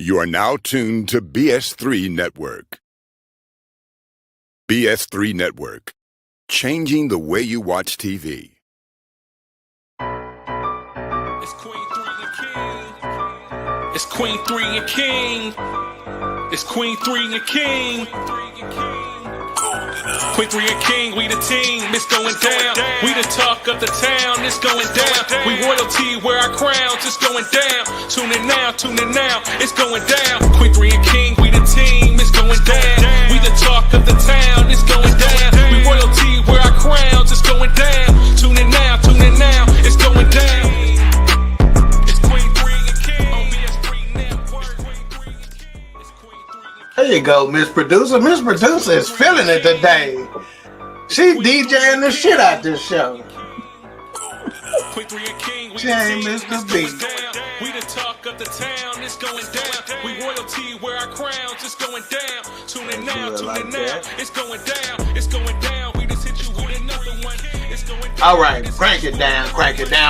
You are now tuned to BS3 Network. BS3 Network, changing the way you watch TV. It's Queen3 King. It's Queen3 and King. It's Queen3 King. Queen3 and King, we the team, it's going down. We the talk of the town, it's going down. We royalty, wear our crowns, it's going down. Tune in now, it's going down. Queen3 and King, we the team, it's going down. We the talk of the town, it's going down. We royalty, wear our crowns, it's going down. Tune in now, it's going down. It's Queen3 and King on BS3 Network. There you go, Miss Producer. Miss Producer is feeling it today. She DJing the shit out this show. She ain't missed a beat. We the talk of the town, it's going down. We royalty, wear our crowns, it's going down. Tune in now, it's going down. It's going down. We just hit you with another one. It's going down. All right, crank it down.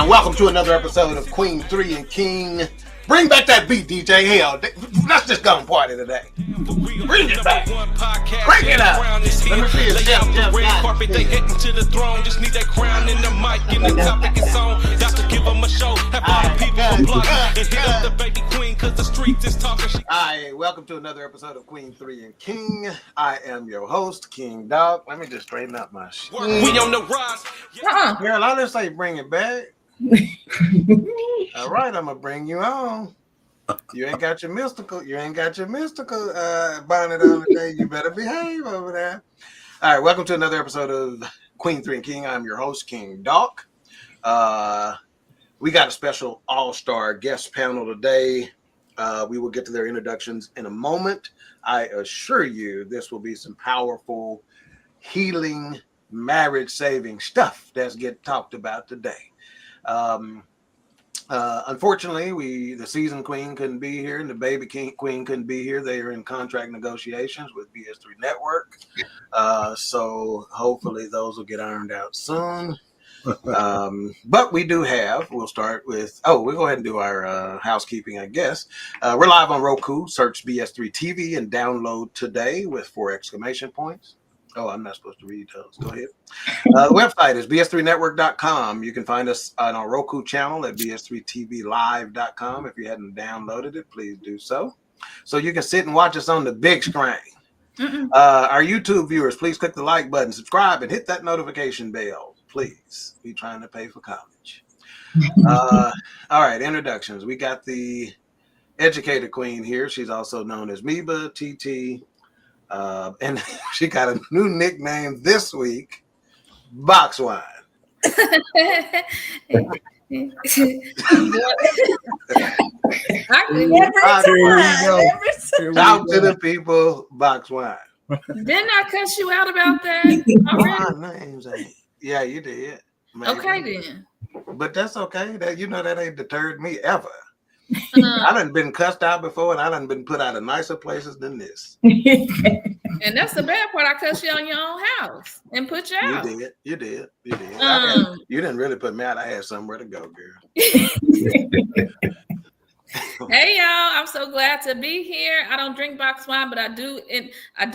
Welcome to another episode of Queen3 and King. Bring back that beat, DJ. Hell, let's just go and party today. Bring it back. Crank it up. Let me see it. Jeff. Carpet, they heading to the throne. Just need that crown in the mic and the topic is on. Got to give them a show. Have all the people applaud and hit up the baby queen because the street is talking. Hi, welcome to another episode of Queen3 and King. I am your host, King Dog. Let me just straighten up my shit. We on the rise. Girl, I didn't say bring it back. All right, I'm gonna bring you on. You ain't got your mystical bonnet on today. You better behave over there. All right, welcome to another episode of Queen3 and King. I'm your host, King Doc. We got a special all-star guest panel today. We will get to their introductions in a moment. I assure you this will be some powerful, healing, marriage-saving stuff that's get talked about today. Unfortunately, the season queen couldn't be here and the baby queen couldn't be here. They are in contract negotiations with BS3 Network. So hopefully those will get ironed out soon. But we do have, we'll start with, we'll go ahead and do our housekeeping, I guess. We're live on Roku. Search BS3 TV and download today with 4 exclamation points. Oh, I'm not supposed to read those. Go ahead. The website is bs3network.com. You can find us on our Roku channel at bs3tvlive.com. If you hadn't downloaded it, please do so. So you can sit and watch us on the big screen. Our YouTube viewers, please click the like button, subscribe, and hit that notification bell. Please. We're trying to pay for college. All right, introductions. We got the educator queen here. She's also known as Meba, TT. And she got a new nickname this week, Box Wine. I never Talk to the people, Box Wine. Didn't I cuss you out about that? Yeah, you did. Maybe. Okay then. But that's okay. That ain't deterred me ever. I done been cussed out before, and I done been put out of nicer places than this. And that's the bad part. I cussed you on your own house and put you out. You did. You didn't really put me out. I had somewhere to go, girl. Hey y'all, I'm so glad to be here. I don't drink box wine, but I do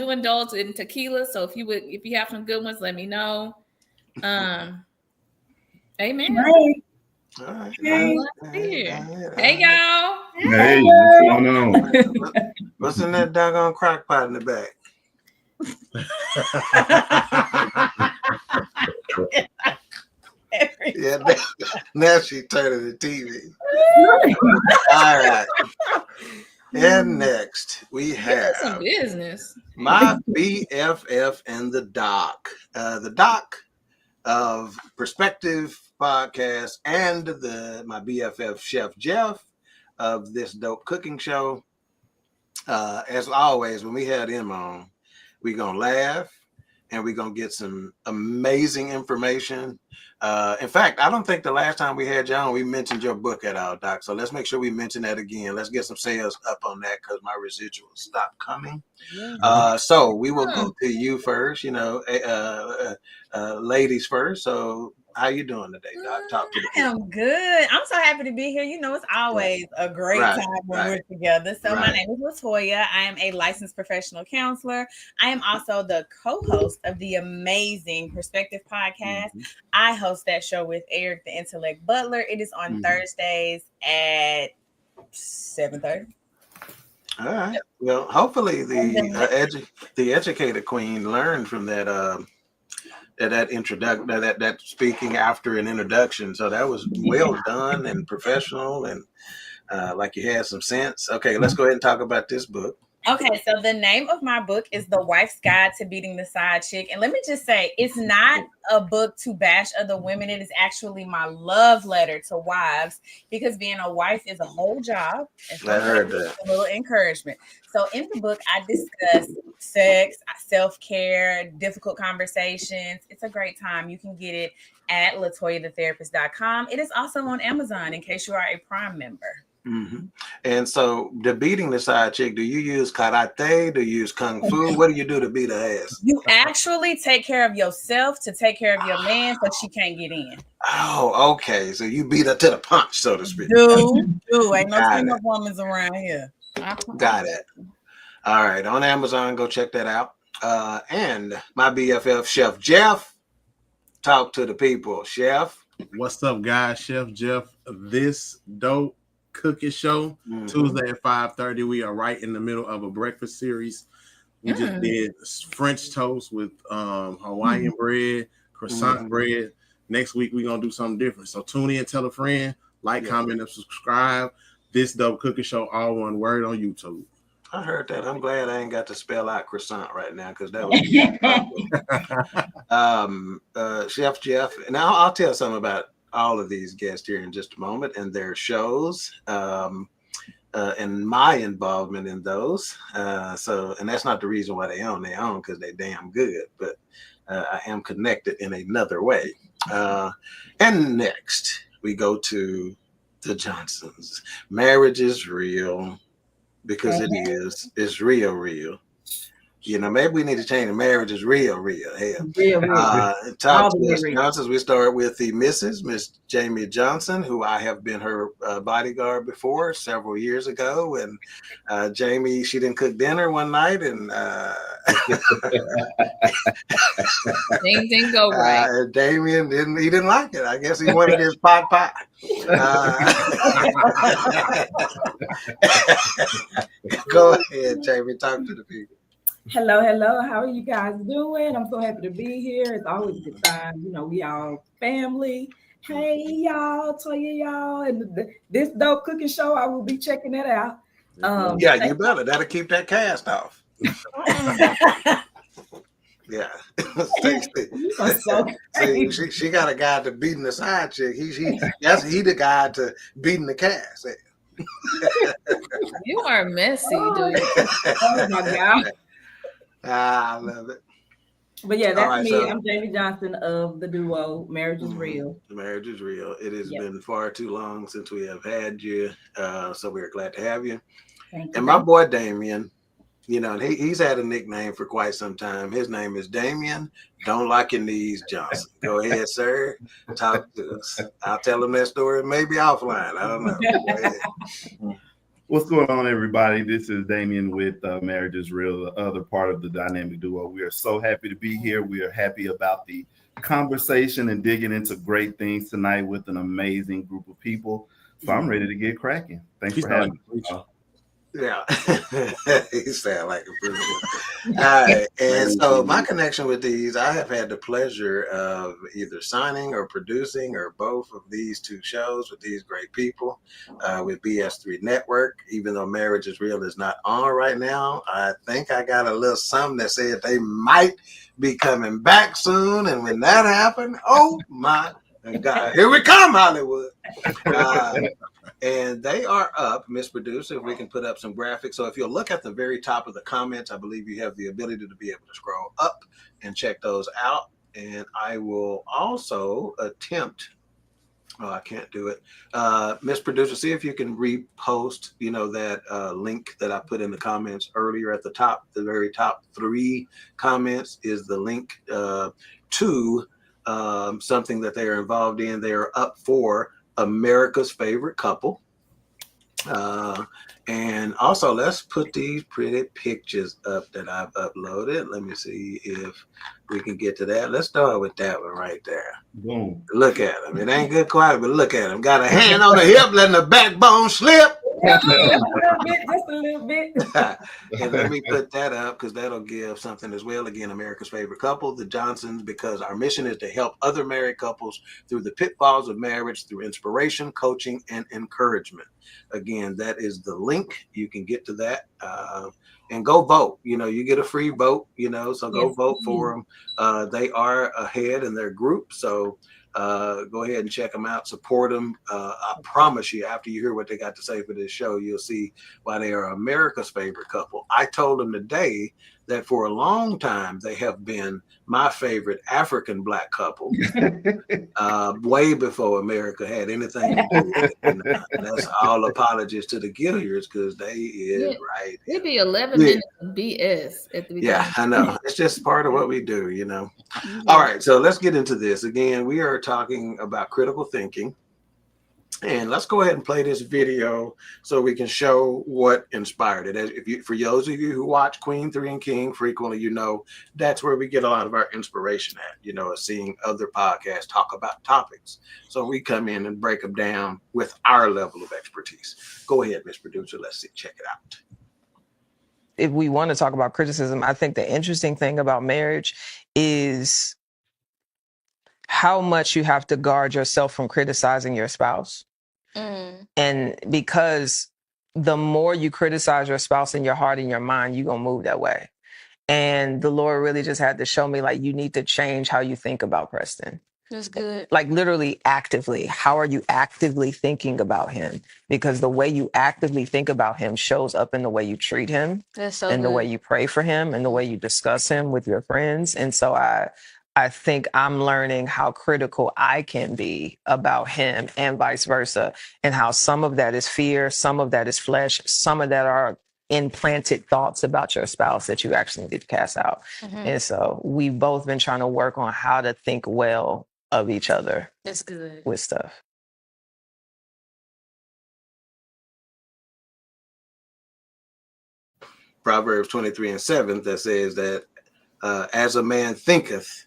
indulge in tequila. So if you have some good ones, let me know. Amen. Right. All right. Hey y'all. Hey, what's going on? What's in that doggone crock pot in the back? Yeah, now she turning the TV. All right. And next we have some business. My BFF and the Doc. The Doc of Perspective Podcast and my BFF Chef Jeff of This Dope Cooking Show. As always, when we had him on, we're gonna laugh and we're gonna get some amazing information. In fact, I don't think the last time we had you on, we mentioned your book at all, Doc. So let's make sure we mention that again. Let's get some sales up on that because my residuals stopped coming. So we will go to you first, ladies first. So How you doing today, Doc? Talk to the I people. am good. I'm so happy to be here. You know, it's always a great time when we're together. So my name is Toya. I am a licensed professional counselor. I am also the co-host of the amazing Perspective podcast. I host that show with Eric, the Intellect Butler. It is on Thursdays at 7:30. All right. Well, hopefully the educated queen learned from that that introduction, that speaking after an introduction. So that was well done and professional, and like you had some sense. Okay, let's go ahead and talk about this book. Okay, so the name of my book is The Wife's Guide to Beating the Side Chick. And let me just say, it's not a book to bash other women. It is actually my love letter to wives, because being a wife is a whole job. I heard that. A little encouragement. So in the book, I discuss sex, self-care, difficult conversations. It's a great time. You can get it at latoyathetherapist.com. It is also on Amazon in case you are a Prime member. And so, the beating the side chick, do you use karate? Do you use kung fu? What do you do to beat her ass? You actually take care of yourself to take care of your man, so she can't get in. Oh, okay. So you beat her to the punch, so to speak. Ain't no female woman's around here. Got it. All right, on Amazon, go check that out. And my BFF, Chef Jeff, talk to the people. Chef, what's up, guys? Chef Jeff, this dope cooking show, Tuesday at 5:30. We are right in the middle of a breakfast series. We just did French toast with Hawaiian bread, croissant bread. Next week we're gonna do something different. So tune in, tell a friend, like, comment, and subscribe. This dope cooking show, all one word, on YouTube. I heard that. I'm glad I ain't got to spell out croissant right now, because that was Chef Jeff. Now I'll tell something about all of these guests here in just a moment and their shows, and my involvement in those. And that's not the reason why they own their own, because they're damn good, but I am connected in another way. And next we go to the Johnsons. Marriage is real, because it is. It's real. You know, maybe we need to change the marriage is real. Hell. Talk to us, Johnsons. We start with the Miss Jamie Johnson, who I have been her bodyguard before several years ago. And Jamie, she didn't cook dinner one night, and things didn't go right. Damien didn't like it. I guess he wanted his pot pie. Go ahead, Jamie. Talk to the people. Hello. How are you guys doing? I'm so happy to be here. It's always a good time. You know, we all family. Hey, y'all, Toya, y'all. And this dope cooking show, I will be checking that out. Yeah, you better. That'll keep that cast off. Yeah. See, she got a guy to beating the side chick. He the guy to beating the cast. You are messy, dude. Oh my God. I love it. But yeah, that's me. So, I'm Jamie Johnson of the duo Marriage is Real. Marriage is Real. It has been far too long since we have had you. So we're glad to have you. Thank you. And my boy Damien, you know, he's had a nickname for quite some time. His name is Damien Don't Like Your Knees Johnson. Go ahead, sir. Talk to us. I'll tell him that story maybe offline. I don't know. Go ahead. What's going on, everybody? This is Damien with Marriage is Real, the other part of the dynamic duo. We are so happy to be here. We are happy about the conversation and digging into great things tonight with an amazing group of people. So I'm ready to get cracking. Thanks for having me. Yeah, he sound like a principal. All right, and so my connection with these, I have had the pleasure of either signing or producing or both of these two shows with these great people, with BS3 Network. Even though Marriage is Real is not on right now, I think I got a little something that said they might be coming back soon, and when that happened, oh my God, here we come, Hollywood. And they are up, Miss Producer, if we can put up some graphics. So if you'll look at the very top of the comments, I believe you have the ability to be able to scroll up and check those out. And I will also attempt, I can't do it. Miss Producer, see if you can repost, that link that I put in the comments earlier at the top. The very top 3 comments is the link to something that they are involved in. They are up for America's Favorite Couple. And also, let's put these pretty pictures up that I've uploaded. Let me see if we can get to that. Let's start with that one right there. Boom. Look at him. It ain't good quality, but look at him. Got a hand on the hip, letting the backbone slip. Just a little bit. And let me put that up because that'll give something as well. Again, America's Favorite Couple, the Johnsons, because our mission is to help other married couples through the pitfalls of marriage through inspiration, coaching, and encouragement. Again, that is the link. You can get to that and go vote. You get a free vote, so go vote for them. They are ahead in their group. So go ahead and check them out, support them. I promise you, after you hear what they got to say for this show, you'll see why they are America's favorite couple. I told them today that for a long time, they have been my favorite African Black couple, way before America had anything to do with it. And that's all apologies to the Gilliards because they is right. It'd be 11 minutes of BS at the beginning. Yeah, I know. It's just part of what we do, All right, so let's get into this. Again, we are talking about critical thinking. And let's go ahead and play this video so we can show what inspired it. For those of you who watch Queen3 King frequently, that's where we get a lot of our inspiration at, seeing other podcasts talk about topics. So we come in and break them down with our level of expertise. Go ahead, Ms. Producer. Let's check it out. If we want to talk about criticism, I think the interesting thing about marriage is how much you have to guard yourself from criticizing your spouse. And because the more you criticize your spouse in your heart and your mind, you're going to move that way. And the Lord really just had to show me, you need to change how you think about Preston. That's good. Literally actively. How are you actively thinking about him? Because the way you actively think about him shows up in the way you treat him. That's so and good. The way you pray for him and the way you discuss him with your friends. And so I think I'm learning how critical I can be about him and vice versa, and how some of that is fear, some of that is flesh, some of that are implanted thoughts about your spouse that you actually need to cast out. And so we've both been trying to work on how to think well of each other. That's good. With stuff. Proverbs 23:7 that says that as a man thinketh,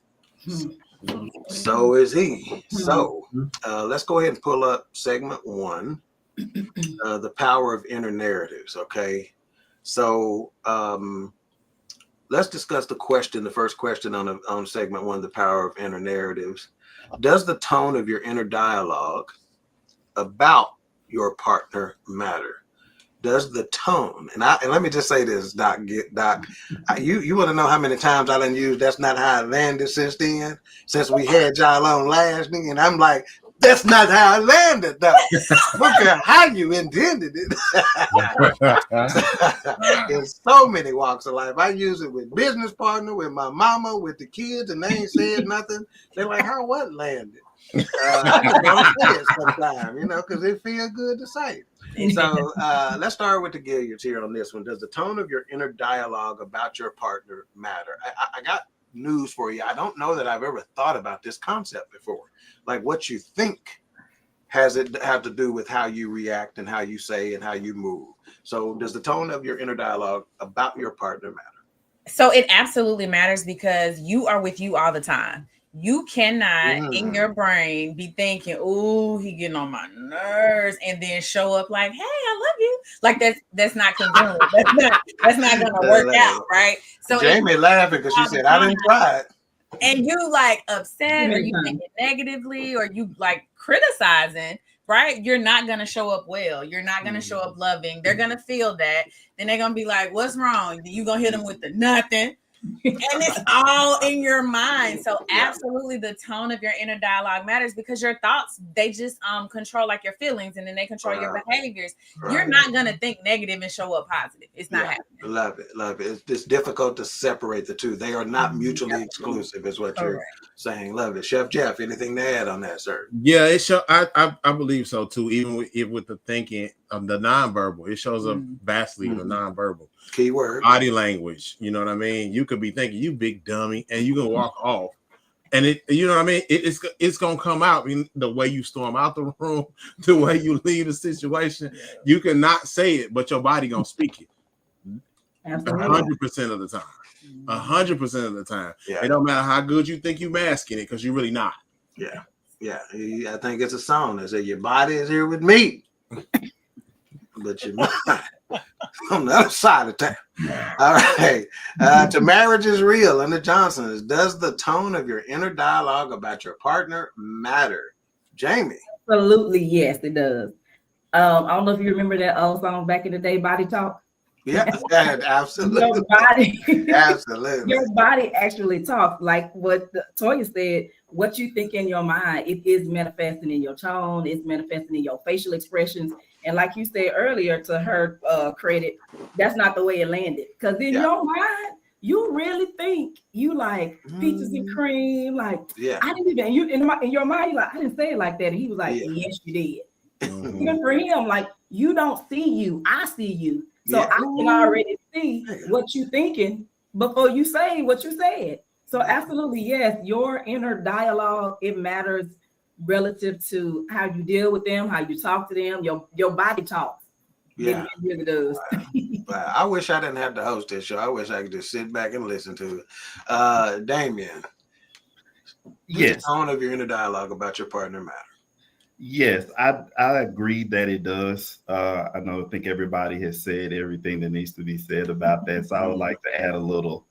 so is he. So let's go ahead and pull up segment 1, the power of inner narratives. Okay. So let's discuss the first question on segment 1, the power of inner narratives. Does the tone of your inner dialogue about your partner matter? Does the tone, and let me just say this, Doc, you want to know how many times I done used "that's not how I landed" since then, since we had y'all on last week, and I'm like, that's not how I landed, though. Look at how you intended it. In so many walks of life. I use it with business partner, with my mama, with the kids, and they ain't said nothing. They're like, how what landed? I don't say it sometimes, because it feels good to say it. So let's start with the Gilyards here on this one. Does the tone of your inner dialogue about your partner matter? I got news for you. I don't know that I've ever thought about this concept before. Like what you think has it have to do with how you react and how you say and how you move. So does the tone of your inner dialogue about your partner matter? So it absolutely matters because you are with you all the time. You cannot in your brain be thinking, "Oh, he getting on my nerves," and then show up like, "Hey, I love you." Like that's not congruent. That's not gonna work out, right? So Jamie laughing because she said, "I didn't try it." And you upset or you think it negatively or you criticizing, right? You're not gonna show up well. You're not gonna show up loving. They're gonna feel that. Then they're gonna be like, "What's wrong?" You gonna hit them with the nothing. And it's all in your mind. So absolutely the tone of your inner dialogue matters because your thoughts, they just control your feelings and then they control your behaviors. You're not going to think negative and show up positive. It's not happening. Love it. It's difficult to separate the two. They are not mutually exclusive is what you're saying. Love it. Chef Jeff, anything to add on that, sir? Yeah, I believe so too. Even with the thinking of the nonverbal, it shows up vastly the nonverbal. Keyword. Body language. You know what I mean? You could be thinking you big dummy and you can walk off And it, you know what I mean? It's gonna come out in the way you storm out the room, the way you leave the situation. You cannot say it, but your body gonna speak it. 100% of the time. 100% of the time. Yeah. It don't matter how good you think you masking it, because you're really not. Yeah. Yeah. I think it's a song that says your body is here with me, but you're not on the other side of town. All right. To Marriage is Real and the Johnsons. Does the tone of your inner dialogue about your partner matter? Jamie. Absolutely, yes, it does. I don't know if you remember that old song back in the day, Body Talk. Yeah, absolutely. Your body, absolutely. Your body actually talks. Like what Toya said, what you think in your mind, it is manifesting in your tone, it's manifesting in your facial expressions. And like you said earlier, to her credit, that's not the way it landed. Because in your mind, you really think you like peaches and cream. Like, I didn't even, you in your mind, you like, I didn't say it like that. And he was like, yes, you did. Even for him, like, you don't see you, I see you. So I can already see what you're thinking before you say what you said. So absolutely, yes, your inner dialogue, it matters relative to how you deal with them, how you talk to them, your body talks. Yeah, it really does. Wow. I wish I didn't have to host this show. I wish I could just sit back and listen to it. Damien. Yes. The tone of your inner dialogue about your partner matter. Yes, I agree that it does. I think everybody has said everything that needs to be said about that. So I would like to add a little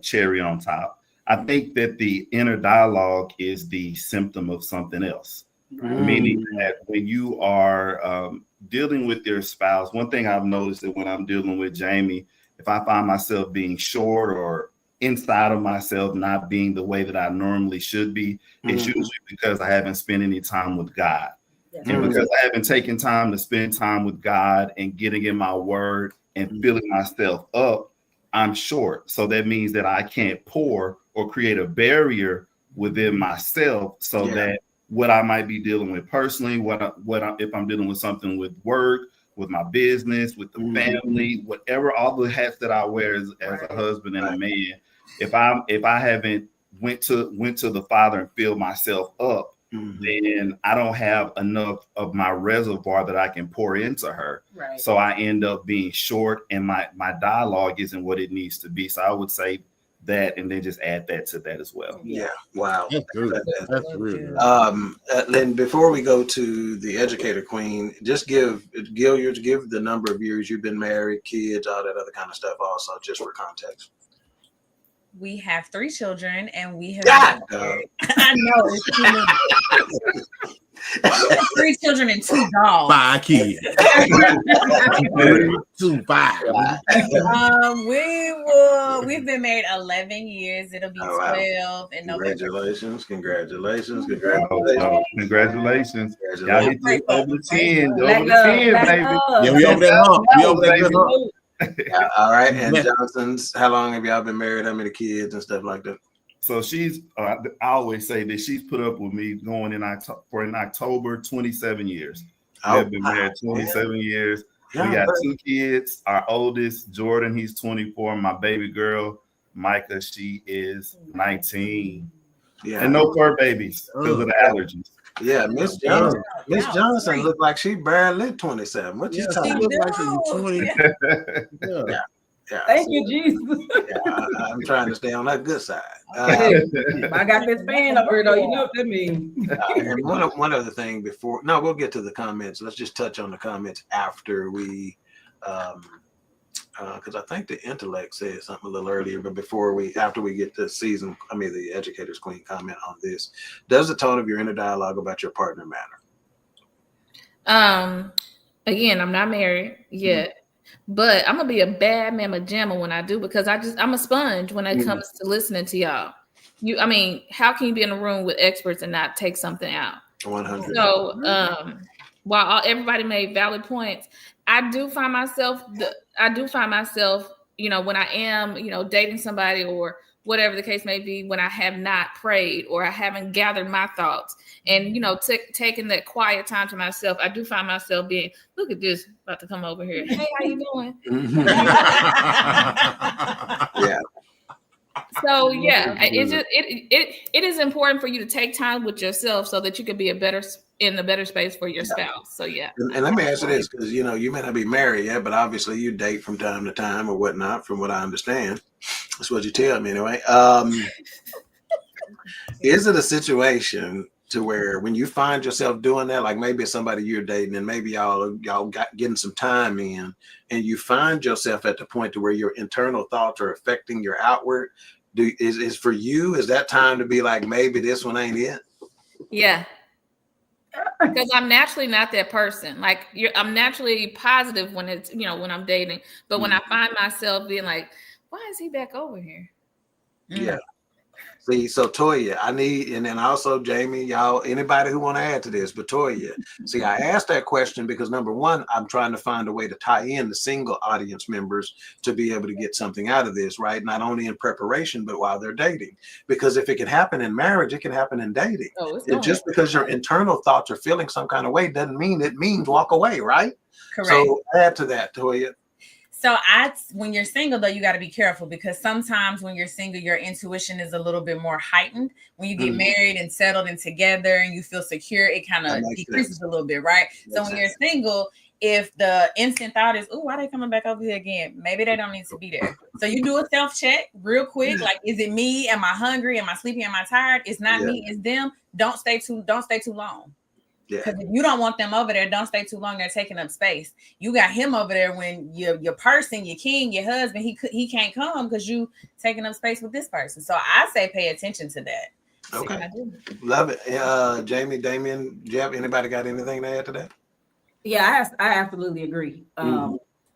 cherry on top. I think that the inner dialogue is the symptom of something else. Meaning that when you are dealing with your spouse, one thing I've noticed that when I'm dealing with Jamie, if I find myself being short or inside of myself not being the way that I normally should be, it's usually because I haven't spent any time with God. And because I haven't taken time to spend time with God and getting in my word and filling myself up, I'm short. So that means that I can't pour or create a barrier within myself so that what I might be dealing with personally, if I'm dealing with something with work, with my business, with the family, whatever, all the hats that I wear as a husband and a man, if I haven't went to the Father and filled myself up, then I don't have enough of my reservoir that I can pour into her. Right. So I end up being short, and my dialogue isn't what it needs to be. So I would say that, and then just add that to that as well. Yeah. Wow. That's really then before we go to the educator queen, just give the number of years you've been married, kids, all that other kind of stuff also, just for context. We have 3 children, and we have I know it's 3 children and 2 dogs. 5 kids. 2, 5. We've been married 11 years. It'll be 12 in November. Congratulations. Y'all hit over 10, baby. Yeah, we over there. We over there. All right. And Johnson's, how long have y'all been married? How many kids and stuff like that? So she's, I always say that she's put up with me going in October 27 years. We have been married 27 years. We got 2 kids. Our oldest, Jordan, he's 24. My baby girl, Micah, she is 19. Yeah. And no fur babies because of the allergies. Yeah, Miss Johnson. Miss Johnson looked like she barely 27. What you talking about? Like she's 20. Yeah. Thank you, Jesus. I'm trying to stay on that good side. I got this fan up here, though. You know what that means. And one other thing before, we'll get to the comments. Let's just touch on the comments after we, because I think the intellect said something a little earlier, but after we get the educator's queen comment on this, does the tone of your inner dialogue about your partner matter? Again, I'm not married yet. But I'm gonna be a bad mama jamma when I do, because I'm a sponge when it comes to listening to y'all. How can you be in a room with experts and not take something out? 100. So while everybody made valid points, I do find myself, when I am, dating somebody or whatever the case may be, when I have not prayed or I haven't gathered my thoughts and, taking that quiet time to myself, I do find myself being, look at this, about to come over here. Hey, how you doing? Yeah. So yeah, it is important for you to take time with yourself so that you can be in a better space for your spouse. So yeah. And let me ask you this, because you may not be married yet, but obviously you date from time to time or whatnot, from what I understand. That's what you tell me anyway. Is it a situation to where when you find yourself doing that, like maybe it's somebody you're dating and maybe y'all got getting some time in, and you find yourself at the point to where your internal thoughts are affecting your outward? Is for you, is that time to be like, maybe this one ain't it? Yeah. Because I'm naturally not that person. Like I'm naturally positive when it's, when I'm dating. But when I find myself being like, why is he back over here? Yeah. See, so Toya, and then also Jamie, y'all, anybody who want to add to this, but Toya, see, I asked that question because number one, I'm trying to find a way to tie in the single audience members to be able to get something out of this, right? Not only in preparation, but while they're dating. Because if it can happen in marriage, it can happen in dating. And just because your internal thoughts are feeling some kind of way doesn't mean it means walk away, right? Correct. So add to that, Toya. So when you're single, though, you got to be careful because sometimes when you're single, your intuition is a little bit more heightened. When you get married and settled and together and you feel secure, it kind of decreases a little bit, right? So when you're single, if the instant thought is, oh, why are they coming back over here again? Maybe they don't need to be there. So you do a self-check real quick. Like, is it me? Am I hungry? Am I sleepy? Am I tired? It's not me, it's them. Don't stay too long. Because if you don't want them over there, don't stay too long. They're taking up space. You got him over there when your person, your king, your husband, he can't come because you taking up space with this person. So I say pay attention to that. Okay, love it. Jamie, Damien, Jeff, anybody got anything to add to that? Yeah, I absolutely agree.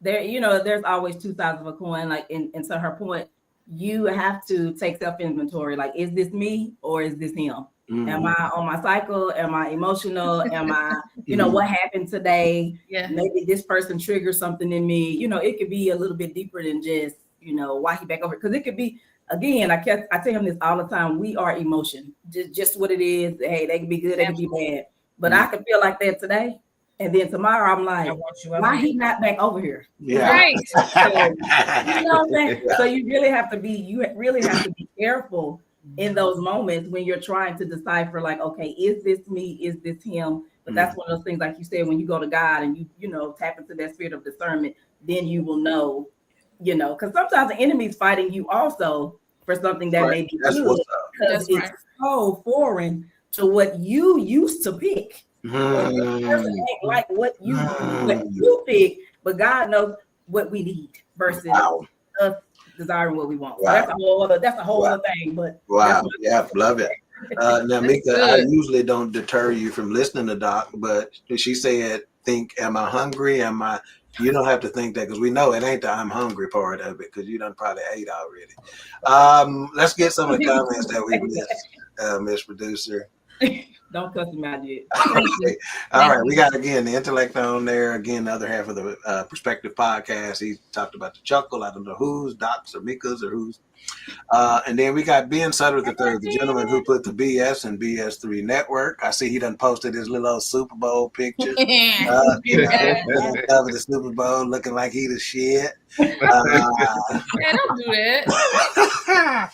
There's always two sides of a coin. Like, and to her point, you have to take self-inventory. Like, is this me or is this him? Am I on my cycle? Am I emotional? Am I, what happened today? Yeah. Maybe this person triggered something in me. It could be a little bit deeper than just, why he back over. Because it could be, again, I tell him this all the time. We are emotion. Just what it is. Hey, they can be good, they can be bad. But I can feel like that today. And then tomorrow I'm like, why he not back over here? Yeah. Right. So, what I'm saying? So you really have to be careful in those moments when you're trying to decipher, like, okay, is this me? Is this him? But that's one of those things, like you said, when you go to God and you tap into that spirit of discernment, then you will know, because sometimes the enemy is fighting you also for something that may be good, because it's so foreign to what you used to pick. This person ain't like what you pick, but God knows what we need versus us desiring what we want. So that's a whole other thing. But love it. Now, Mika, I usually don't deter you from listening to Doc, but she said, am I hungry? You don't have to think that, because we know it ain't the I'm hungry part of it, because you done probably ate already. Let's get some of the comments that we missed, Miss Producer. Don't cuss him out yet. All right, we got again the intellect on there. Again, the other half of the Perspective podcast. He talked about the chuckle. I don't know who's, Doc's or Mika's or who's. And then we got Ben Sutter III, the gentleman who put the BS in BS3 Network. I see he done posted his little old Super Bowl picture. Cover the Super Bowl looking like he the shit. Don't do that.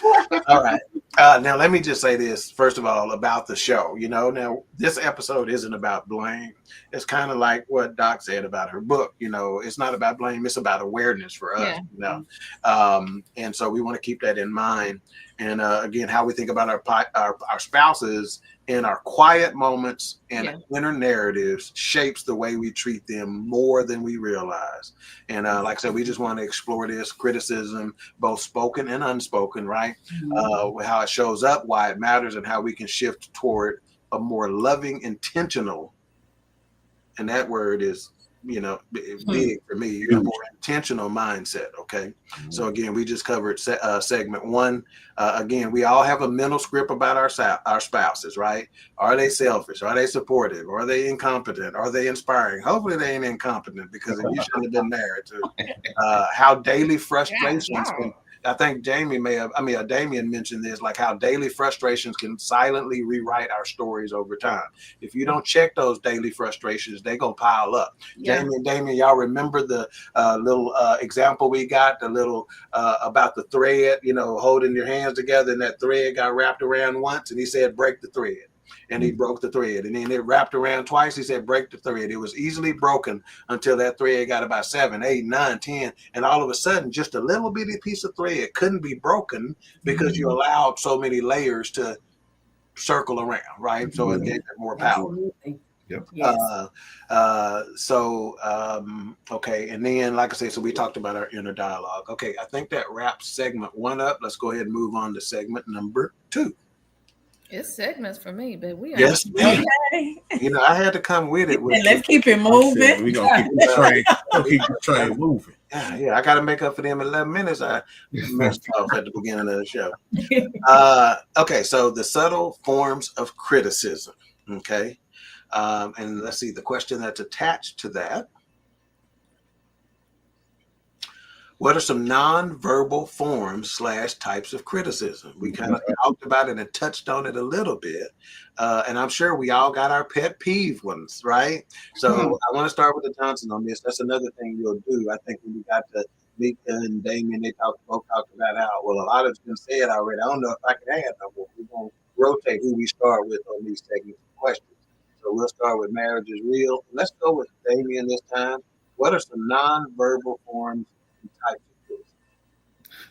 All right. Now, let me just say this, first of all, about the show. Now, this episode isn't about blame. It's kind of like what Doc said about her book. It's not about blame. It's about awareness for us, and so we want to keep that in mind. And again, how we think about our spouses in our quiet moments and inner narratives shapes the way we treat them more than we realize. And like I said, we just want to explore this criticism, both spoken and unspoken, right? How it shows up, why it matters, and how we can shift toward a more loving, intentional, and that word is, big for me, a more intentional mindset. Okay. So again, we just covered segment one. Again, we all have a mental script about our spouses, right? Are they selfish? Are they supportive? Are they incompetent? Are they inspiring? Hopefully they ain't incompetent, because you shouldn't have been married to. How daily frustrations I think Damien mentioned this, like how daily frustrations can silently rewrite our stories over time. If you don't check those daily frustrations, they're going to pile up. Yeah. Damien, y'all remember the little example we got, the little about the thread, holding your hands together, and that thread got wrapped around once, and he said, break the thread. And he broke the thread, and then it wrapped around twice. He said, break the thread. It was easily broken until that thread got about 7, 8, 9, 10. And all of a sudden, just a little bitty piece of thread couldn't be broken because you allowed so many layers to circle around, right? So it gave it more power. Yep. Yes. Okay. And then, like I said, so we talked about our inner dialogue. Okay. I think that wraps segment 1 up. Let's go ahead and move on to segment number 2. It's segments for me, but we are. Yes, ma'am. Okay. I had to come with it. And let's keep it moving. We're going to keep the train moving. Yeah, I got to make up for them 11 minutes I messed off at the beginning of the show. Okay, so the subtle forms of criticism. Okay. And let's see, the question that's attached to that. What are some non-verbal forms / types of criticism? We kind of talked about it and touched on it a little bit. And I'm sure we all got our pet peeve ones, right? So I want to start with the Johnson on this. That's another thing you'll do. I think when we got to Mika and Damien, both talked about how, well, a lot of it's been said already. I don't know if I can add no more. We're going to rotate who we start with on these segments of questions. So we'll start with marriage is real. Let's go with Damien this time. What are some non-verbal forms and types of criticism?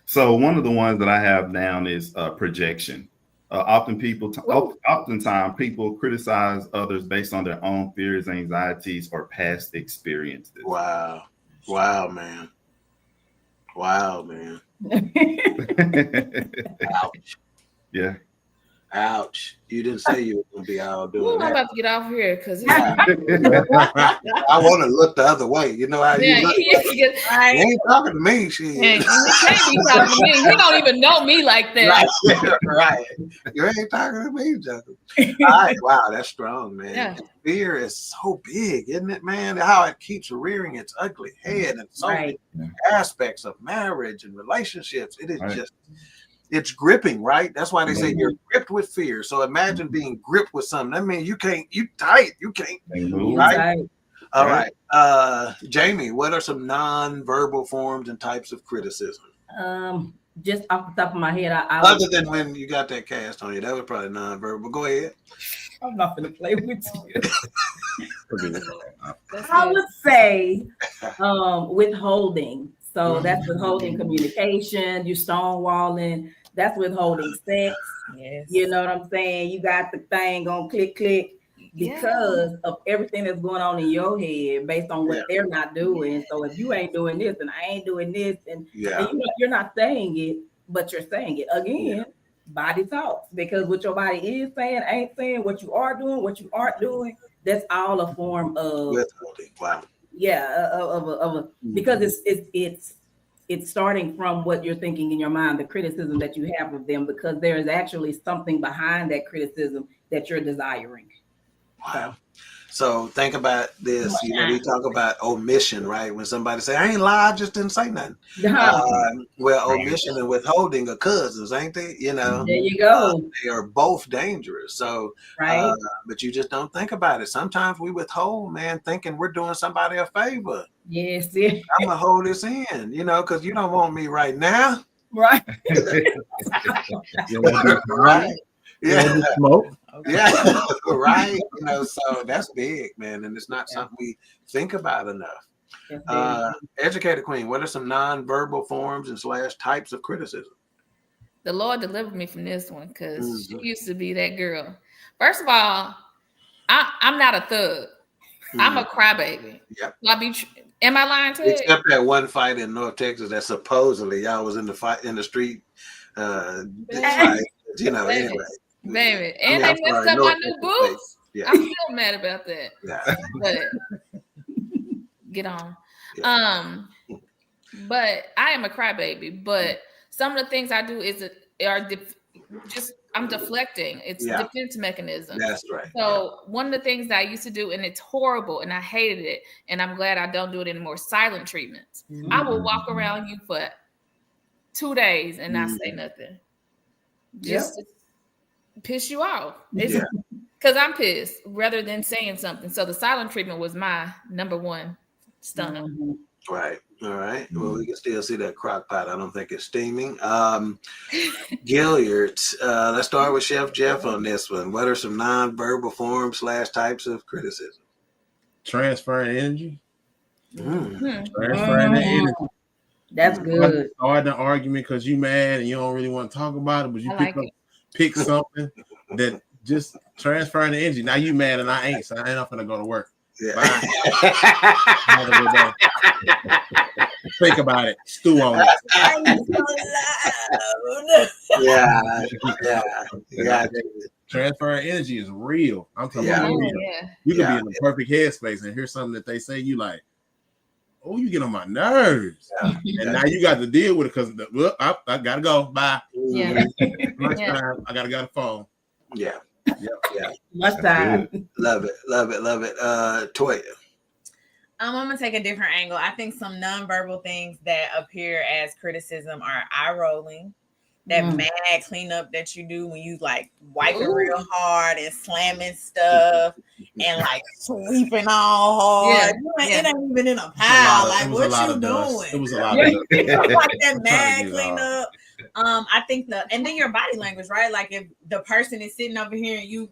So one of the ones that I have down is projection. Oftentimes people criticize others based on their own fears, anxieties, or past experiences. Wow, man. Ouch. Yeah. Ouch. You didn't say you were going to be out doing I'm that. about to get off here because I want to look the other way. You know how you look. You ain't talking to me. She you can't be talking to me. You don't even know me like that. Right. You ain't talking to me, Justin. All right. Wow, that's strong, man. Yeah. Fear is so big, isn't it, man? How it keeps rearing its ugly head in so many aspects of marriage and relationships. It is just, it's gripping, right? That's why they say you're gripped with fear. So imagine being gripped with something. That means you can't move, right? All right. Jamie, what are some non-verbal forms and types of criticism? Just off the top of my head, other than when you got that cast on you, that was probably non-verbal. Go ahead. I'm not going to play with you. I would say withholding. So that's withholding communication. You stonewalling. That's withholding sex. Yes. You know what I'm saying? You got the thing on click because of everything that's going on in your head based on what they're not doing. So if you ain't doing this and I ain't doing this, and you're not saying it, but you're saying it again. Body talks, because what your body is saying, ain't saying, what you are doing, what you aren't doing, that's all a form of withholding. Wow. Yeah, because it's starting from what you're thinking in your mind, the criticism that you have of them, because there is actually something behind that criticism that you're desiring. Wow. So think about this. We talk about omission, right? When somebody say, I ain't lied, I just didn't say nothing. Well, omission and withholding are cousins, ain't they? There you go. They are both dangerous. So, but you just don't think about it. Sometimes we withhold, man, thinking we're doing somebody a favor. Yes. I'm going to hold this in, because you don't want me right now. Right. Right. Yeah. Smoke. Yeah, right. So that's big, man. And it's not something we think about enough. Educated Queen, what are some non-verbal forms and / types of criticism? The Lord delivered me from this one because she used to be that girl. First of all, I'm not a thug. I'm a crybaby. Yep. Am I lying to you? Except that one fight in North Texas that supposedly y'all was in the street. Anyway. Baby, and they messed up my new boots. Yeah. I'm still mad about that. Yeah. But get on. Yeah. But I am a crybaby. But some of the things I do I'm deflecting. It's defense mechanism. That's right. So one of the things that I used to do, and it's horrible, and I hated it, and I'm glad I don't do it anymore. Silent treatments. I will walk around you for 2 days and not say nothing. Just to piss you off. It's because I'm pissed rather than saying something. So the silent treatment was my number one stunner. Right. All right. Well, we can still see that crock pot. I don't think it's steaming. Gilyard, let's start with Chef Jeff on this one. What are some nonverbal forms / types of criticism? Transferring energy. Transferring the energy. That's good. Start the argument because you mad and you don't really want to talk about it, but you pick something that just transferring the energy. Now you mad and I ain't, so I ain't not gonna go to work. Yeah. Think about it. Stew on it. Yeah. Transferring energy is real. I'm talking about real. You can be in the perfect headspace and hear something that they say, you like, oh, you get on my nerves. And now you got to deal with it because I gotta go. Bye. Lunchtime, I gotta get the phone. Yeah. Much time. Love it. Toya. I'm gonna take a different angle. I think some nonverbal things that appear as criticism are eye rolling, that mad cleanup that you do when you like wiping real hard and slamming stuff and like sweeping all hard. It ain't even in a pile. Like what you doing? It was a lot of like that mad cleanup. I think and then your body language, right? Like if the person is sitting over here and you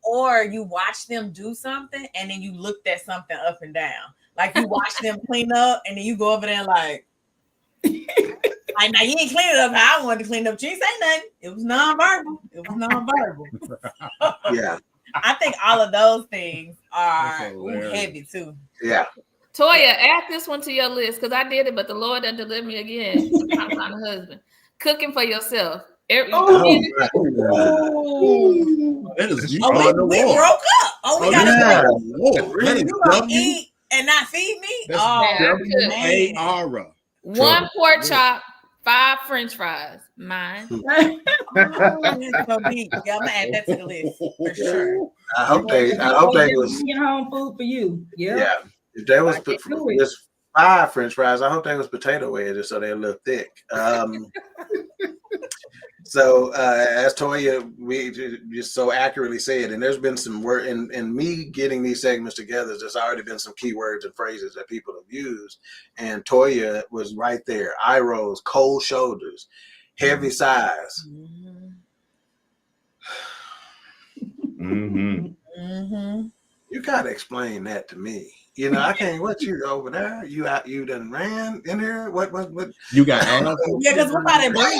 or you watch them do something and then you look at something up and down. Like you watch them clean up and then you go over there like now you ain't clean it up how I wanted to clean up. She didn't say nothing. It was nonverbal. Yeah. I think all of those things are heavy too. Yeah. Toya, add this one to your list because I did it, but the Lord done delivered me again. I'm trying to find a husband. Cooking for yourself. We broke up. We gotta you gonna eat and not feed me? One pork chop, 5 French fries. Mine. I'm gonna add that to the list for sure. I hope they was home food for you. Yeah. If they was just 5 French fries, I hope they was potato wedges so they look thick. So as Toya, we just so accurately said, and there's been some word in me getting these segments together, there's already been some key words and phrases that people have used. And Toya was right there. Eye rolls, cold shoulders, heavy sighs. You gotta explain that to me. You know, I can't. What you over there? You done ran in here? What? You got asthma? Yeah, because somebody breathe.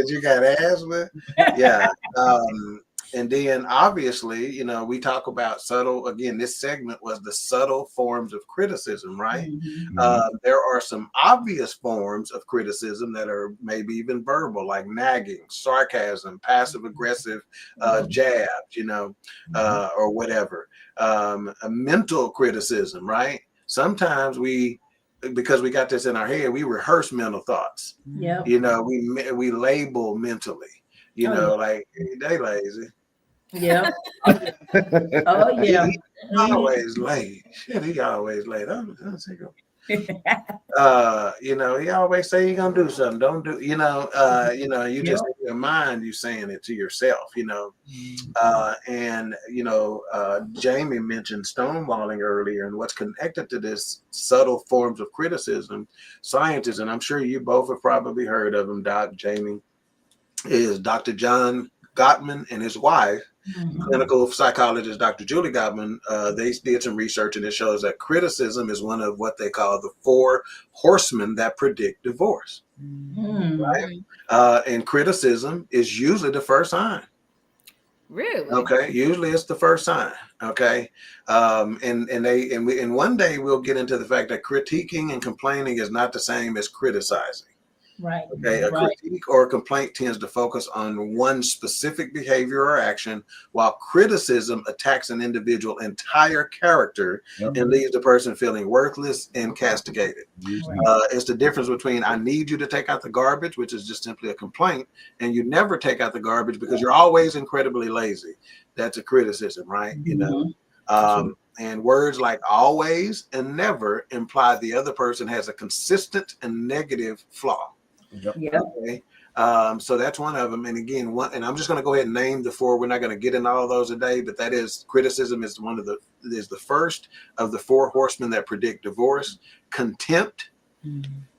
You got asthma? Yeah. And then obviously, you know, we talk about subtle. Again, this segment was the subtle forms of criticism, right? There are some obvious forms of criticism that are maybe even verbal, like nagging, sarcasm, passive aggressive jabs, you know, or whatever. A mental criticism, right? Sometimes because we got this in our head, we rehearse mental thoughts. You know, we label mentally. You know, like they lazy. Yeah. He always late. Shit, he always late. You know, he always say he gonna do something. Don't do. You know, you just in your mind, you saying it to yourself. You know, and you know, Jamie mentioned stonewalling earlier, and what's connected to this subtle forms of criticism. Scientists, and I'm sure you both have probably heard of him, Doc Jamie, is Dr. John Gottman and his wife. Clinical psychologist Dr. Julie Gottman, they did some research and it shows that criticism is one of what they call the 4 horsemen that predict divorce. Right? And criticism is usually the first sign. Really? Okay. Usually it's the first sign. Okay. And one day we'll get into the fact that critiquing and complaining is not the same as criticizing. Right. Okay. A critique or a complaint tends to focus on one specific behavior or action, while criticism attacks an individual's entire character and leaves the person feeling worthless and castigated. It's the difference between I need you to take out the garbage, which is just simply a complaint, and you never take out the garbage because you're always incredibly lazy. That's a criticism, right? You know. And words like always and never imply the other person has a consistent and negative flaw. Yep. Okay. So that's one of them. And again, and I'm just going to go ahead and name the four. We're not going to get in all of those today, but that is criticism is the first of the four horsemen that predict divorce. Contempt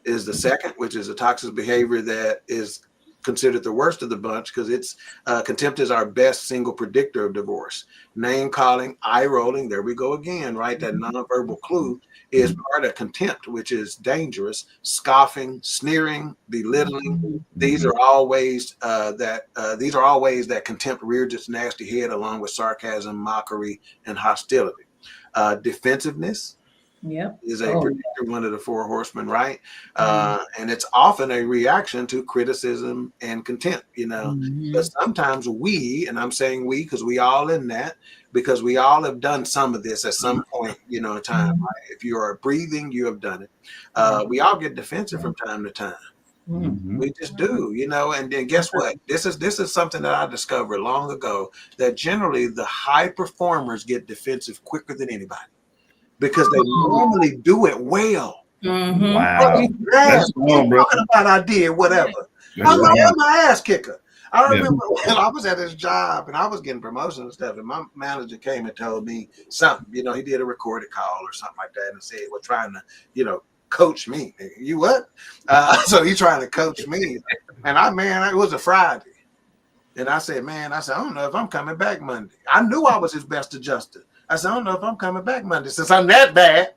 is the second, which is a toxic behavior that is considered the worst of the bunch because it's contempt is our best single predictor of divorce. Name calling, eye rolling, there we go again, right? That nonverbal clue is part of contempt, which is dangerous. Scoffing, sneering, belittling. These are all ways that contempt rears its nasty head, along with sarcasm, mockery, and hostility. Defensiveness. Is a predictor, one of the four horsemen, right? And it's often a reaction to criticism and contempt, But sometimes we, and I'm saying we because we all in that, because we all have done some of this at some point, in time. Right? If you are breathing, you have done it. We all get defensive from time to time. We just do, and then guess what? This is something that I discovered long ago, that generally the high performers get defensive quicker than anybody. Because they normally do it well. Wow. That's talking about I did whatever. I'm my ass kicker. I remember when I was at this job and I was getting promotions and stuff, and my manager came and told me something. He did a recorded call or something like that and said, "We're trying to, coach me." You what? So he's trying to coach me, and it was a Friday, and I said, I don't know if I'm coming back Monday. I knew I was his best adjuster. I said, I don't know if I'm coming back Monday since I'm that bad.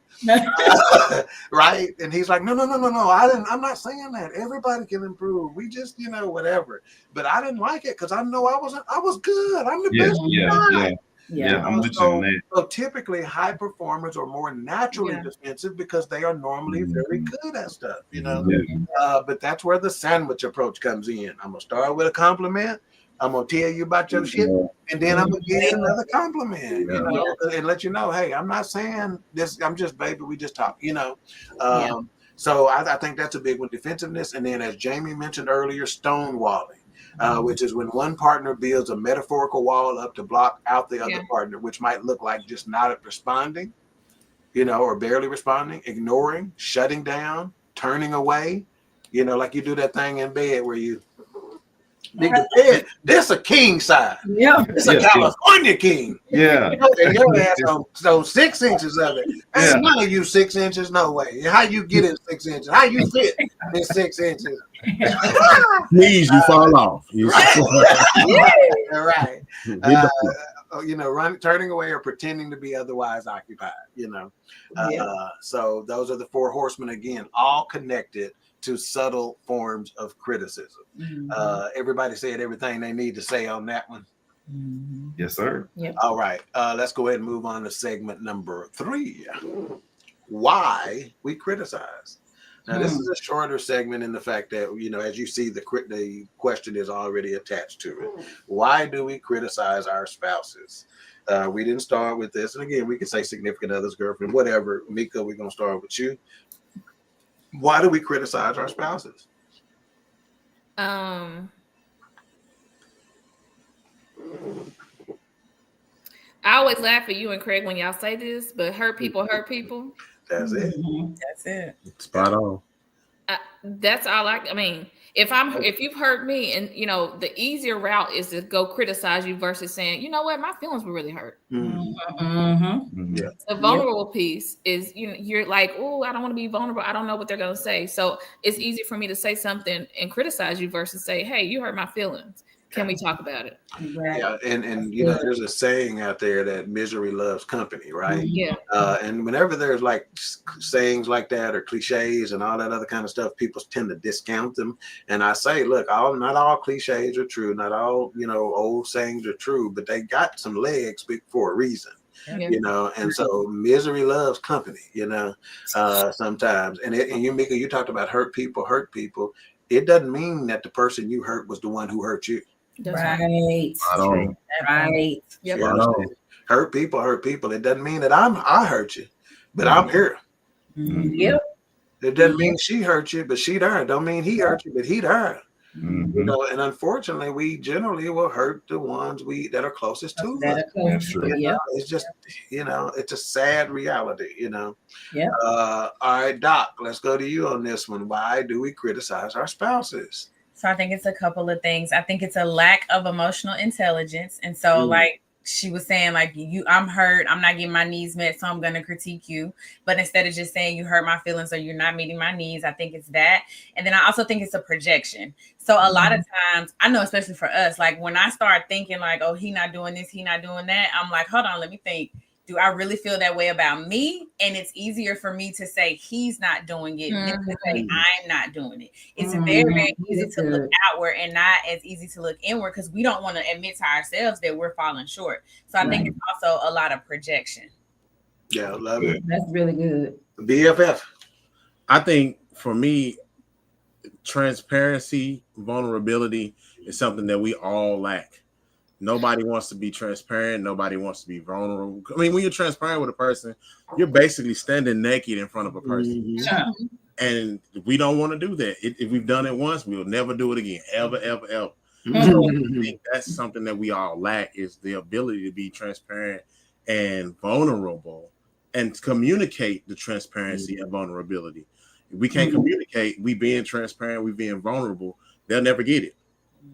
Right? And he's like, no. I'm not saying that. Everybody can improve. We just, whatever. But I didn't like it because I know I was good. I'm the best guy. Yeah, I'm with you on that. So typically high performers are more naturally defensive because they are normally very good at stuff, But that's where the sandwich approach comes in. I'm gonna start with a compliment. I'm gonna tell you about your shit, and then I'm gonna give you another compliment, and let you know, hey, I'm not saying this. I'm just, baby, we just talk, So I think that's a big one, defensiveness, and then as Jamie mentioned earlier, stonewalling, which is when one partner builds a metaphorical wall up to block out the other partner, which might look like just not responding, or barely responding, ignoring, shutting down, turning away, like you do that thing in bed where you. Nigga bed, this a king size. This a California king. And your ass on 6 inches of it. Ain't none of you 6 inches, no way. How you get in 6 inches? How you fit in 6 inches? Knees, you fall off. Right. Turning away or pretending to be otherwise occupied. So those are the four horsemen again, all connected to subtle forms of criticism. Everybody said everything they need to say on that one. Yes, sir. All right. Let's go ahead and move on to segment number 3. Why we criticize. Now, this is a shorter segment in the fact that, as you see, the question is already attached to it. Why do we criticize our spouses? We didn't start with this. And again, we can say significant others, girlfriend, whatever. Mika, we're going to start with you. Why do we criticize our spouses? I always laugh at you and Craig when y'all say this, but hurt people hurt people. That's it. That's it. Spot on. That's all I mean, if you've hurt me, and the easier route is to go criticize you versus saying, you know what, my feelings were really hurt. The vulnerable piece is you're like, oh, I don't want to be vulnerable. I don't know what they're gonna say. So it's easy for me to say something and criticize you versus say, hey, you hurt my feelings. Can we talk about it? Yeah, and there's a saying out there that misery loves company, right? Yeah. And whenever there's like sayings like that or cliches and all that other kind of stuff, people tend to discount them. And I say, look, not all cliches are true, not all old sayings are true, but they got some legs for a reason. And so misery loves company, sometimes. And you, Mika, you talked about hurt people. It doesn't mean that the person you hurt was the one who hurt you. Right. Right. Yep. Hurt people. It doesn't mean that I hurt you, but I'm here. Yep. It doesn't mean she hurt you, but she there. Don't mean he hurt you, but he there. You know, and unfortunately, we generally will hurt the ones that are closest to us. That's true. You know, it's just, you know, it's a sad reality, you know. Yeah. All right, Doc, let's go to you on this one. Why do we criticize our spouses? So I think it's a couple of things. I think it's a lack of emotional intelligence. And so like she was saying, like, I'm hurt, I'm not getting my needs met, so I'm going to critique you. But instead of just saying you hurt my feelings or you're not meeting my needs, I think it's that. And then I also think it's a projection. So a lot of times, I know, especially for us, like when I start thinking like, oh, he not doing this, he not doing that, I'm like, hold on, let me think. Do I really feel that way about me? And it's easier for me to say he's not doing it than to say I'm not doing it. It's very, very easy to look outward and not as easy to look inward because we don't want to admit to ourselves that we're falling short. So I think it's also a lot of projection. Yeah, love it. That's really good. BFF. I think for me, transparency, vulnerability is something that we all lack. Nobody wants to be transparent. Nobody wants to be vulnerable. I mean, when you're transparent with a person, you're basically standing naked in front of a person. And we don't want to do that. If we've done it once, we'll never do it again. Ever, ever, ever. I think that's something that we all lack is the ability to be transparent and vulnerable and communicate the transparency and vulnerability. If we can't communicate, we being transparent, we being vulnerable, they'll never get it.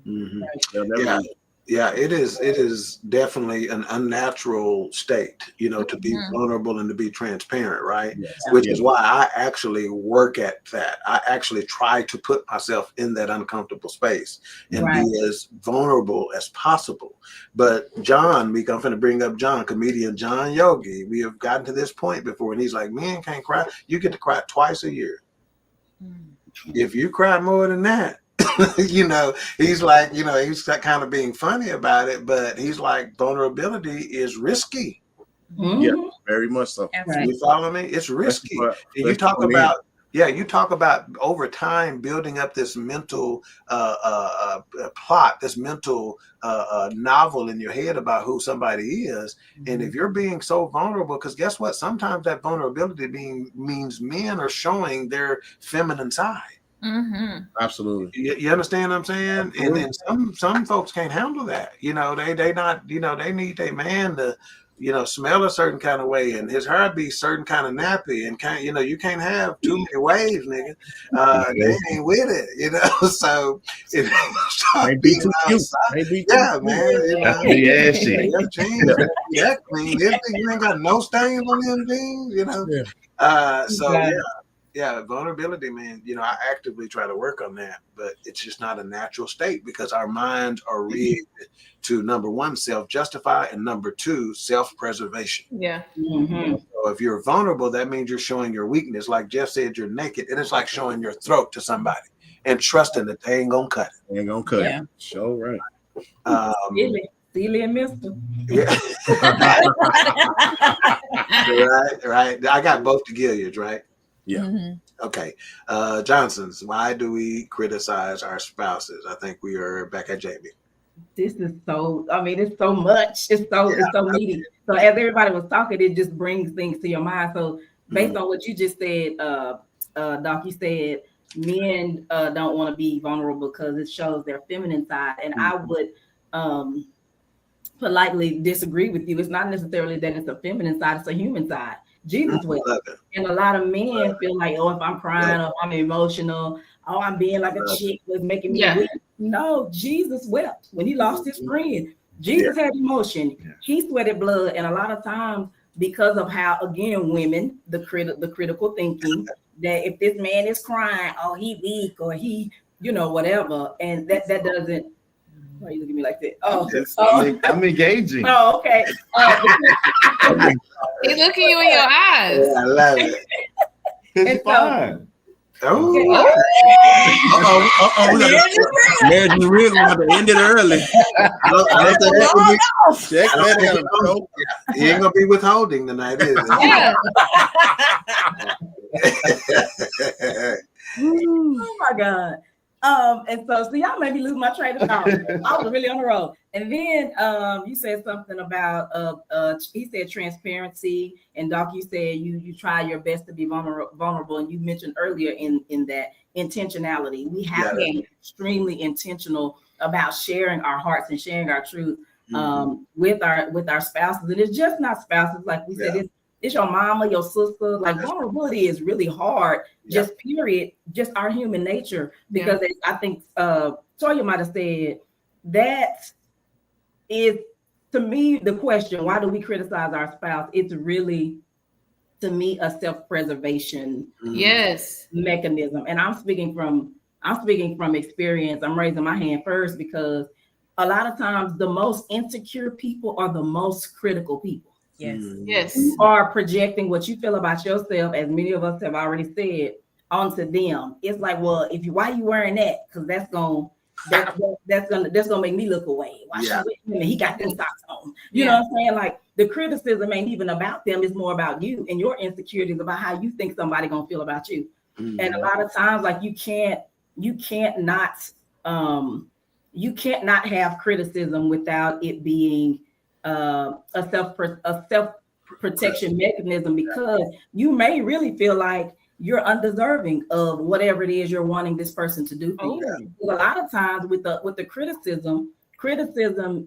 They'll never get it. Yeah, it is definitely an unnatural state, you know, to be vulnerable and to be transparent, right? Which is why I actually work at that. I actually try to put myself in that uncomfortable space and be as vulnerable as possible. But John, I'm going to bring up John, comedian John Yogi. We have gotten to this point before, and he's like, men can't cry. You get to cry twice a year. If you cry more than that, you know, he's like, you know, he's kind of being funny about it, but he's like, vulnerability is risky. Yeah, very much so. You follow me? It's risky. You talk about, you talk about over time building up this mental plot, this mental novel in your head about who somebody is. And if you're being so vulnerable, because guess what? Sometimes that vulnerability means men are showing their feminine side. Absolutely. You understand what I'm saying? And some folks can't handle that. You know, they not, you know, they need their man to, you know, smell a certain kind of way and his hair be certain kind of nappy and you know, you can't have too many waves, nigga. They ain't with it, you know. So if you start being outside, man, you know, be ashy. Yeah, clean. You ain't got no stains on them things, you know. Vulnerability, man. You know, I actively try to work on that, but it's just not a natural state because our minds are rigged to, number one, self-justify, and number two, self-preservation. So if you're vulnerable, that means you're showing your weakness. Like Jeff said, you're naked, and it's like showing your throat to somebody and trusting that they ain't gonna cut it. They ain't gonna cut it. Sure, right. Steely and Mister. Yeah. right. I got both the Gilliards, right? Yeah. Okay. Johnson's, why do we criticize our spouses? I think we are back at Jamie. This is so, I mean, it's so much. It's so meaty. So as everybody was talking, it just brings things to your mind. So based on what you just said, Doc, you said men don't want to be vulnerable because it shows their feminine side. And I would politely disagree with you. It's not necessarily that it's a feminine side, it's a human side. Jesus wept. And a lot of men feel like, oh, if I'm crying or I'm emotional, oh, I'm being like a chick was making me weep. No, Jesus wept when he lost his friend. Jesus had emotion. He sweated blood. And a lot of times, because of how, again, women, the critical thinking, that if this man is crying, oh, he weak or he, you know, whatever. And that doesn't, why are you looking at me like that? Oh, I'm engaging. Oh, okay. He's looking you in your eyes. Yeah, I love it. It's fine. Marriage is real. We have to end it early. Check that out. He ain't gonna be withholding tonight, is it? Oh my God. And so y'all made me lose my train of thought. I was really on the road. And then you said something about he said transparency, and Doc, you said you try your best to be vulnerable, and you mentioned earlier in that intentionality. We have to be extremely intentional about sharing our hearts and sharing our truth with our spouses. And it's just not spouses, like we said, it's your mama, your sister. Like vulnerability is really hard, just period, just our human nature. Because I think Toya might have said that is, to me, the question, why do we criticize our spouse? It's really, to me, a self-preservation mechanism. And I'm speaking from experience. I'm raising my hand first because a lot of times the most insecure people are the most critical people. Yes. You are projecting what you feel about yourself, as many of us have already said, onto them. It's like, well, why are you wearing that? Because that's gonna make me look away. Why should he got them socks on? You know what I'm saying? Like the criticism ain't even about them, it's more about you and your insecurities about how you think somebody gonna feel about you. And a lot of times, like you can't not have criticism without it being a self-protection mechanism, because you may really feel like you're undeserving of whatever it is you're wanting this person to do for you. A lot of times with the criticism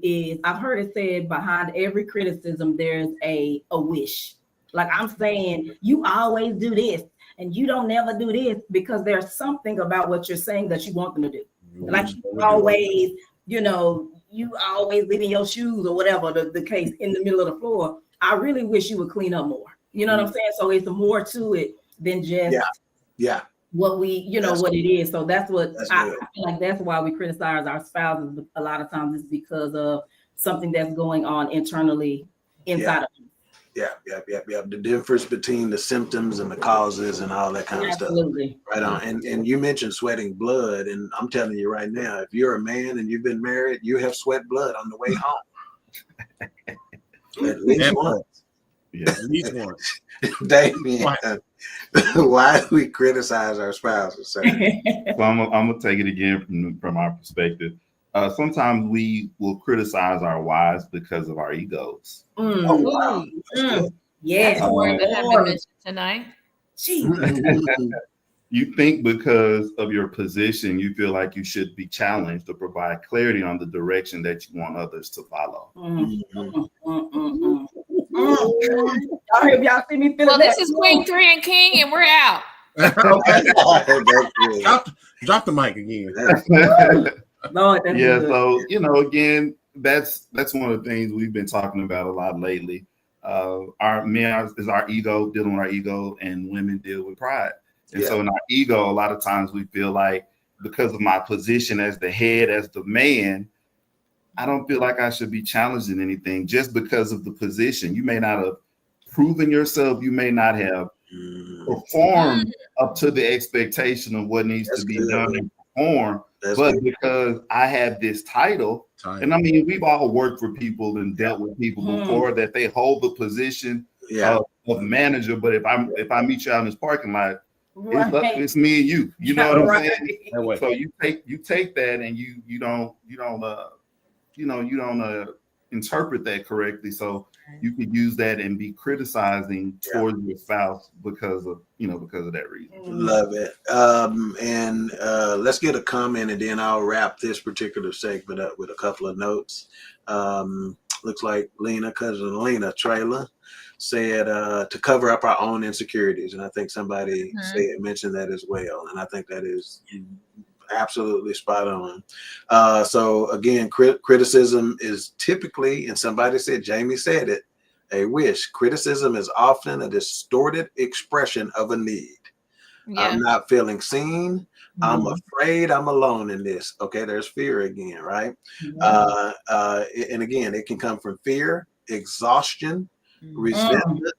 is, I've heard it said, behind every criticism there's a wish. Like I'm saying, you always do this and you don't never do this, because there's something about what you're saying that you want them to do. Like you always leaving your shoes or whatever the case in the middle of the floor. I really wish you would clean up more. You know what I'm saying? So it's more to it than just what we, what it is. So that's what I feel like. That's why we criticize our spouses a lot of times, is because of something that's going on internally inside of them. The difference between the symptoms and the causes and all that kind of stuff. Right on. And you mentioned sweating blood, and I'm telling you right now, if you're a man and you've been married, you have sweat blood on the way home. At least once. Yeah, at least once. Damien, why do we criticize our spouses? So I'm gonna take it again from our perspective. Sometimes we will criticize our wives because of our egos. Oh wow! Yeah, tonight. You think because of your position, you feel like you should be challenged to provide clarity on the direction that you want others to follow. Y'all see me feeling well, this is Queen3 King, and we're out. Drop the mic again. Lord, so again, that's one of the things we've been talking about a lot lately. Our men is our ego, dealing with our ego, and women deal with pride. And so in our ego, a lot of times we feel like, because of my position as the head, as the man, I don't feel like I should be challenged in anything just because of the position. You may not have proven yourself. You may not have performed up to the expectation of what needs to be done and performed. But because I have this title, and I mean, we've all worked for people and dealt with people before that they hold the position of manager. But if I meet you out in this parking lot, it's me and you. You know what I'm saying? So you take that and you don't interpret that correctly. So you could use that and be criticizing towards your spouse because of that reason. Love it. And let's get a comment, and then I'll wrap this particular segment up with a couple of notes. Looks like cousin Lena Trailer said to cover up our own insecurities, and I think somebody mentioned that as well, and I think that is absolutely spot on. So again, criticism is typically, and somebody said, Jamie said it, a wish. Criticism is often a distorted expression of a need. I'm not feeling seen. I'm afraid I'm alone in this. Okay, there's fear again, right? And again, it can come from fear, exhaustion, resentment,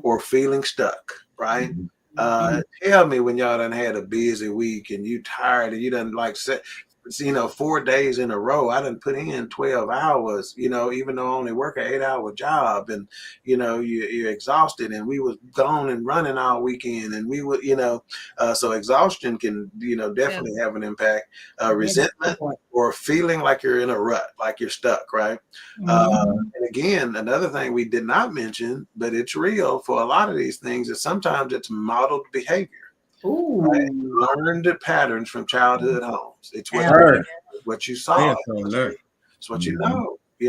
or feeling stuck, right? Tell me when y'all done had a busy week and you tired and you done 4 days in a row, I done put in 12 hours, even though I only work an 8-hour job, and, you're exhausted, and we was gone and running all weekend, and we would, so exhaustion can, definitely have an impact. Resentment or feeling like you're in a rut, like you're stuck, right? And again, another thing we did not mention, but it's real for a lot of these things, is sometimes it's modeled behavior. Right? Learned patterns from childhood homes. It's what you saw. It's what you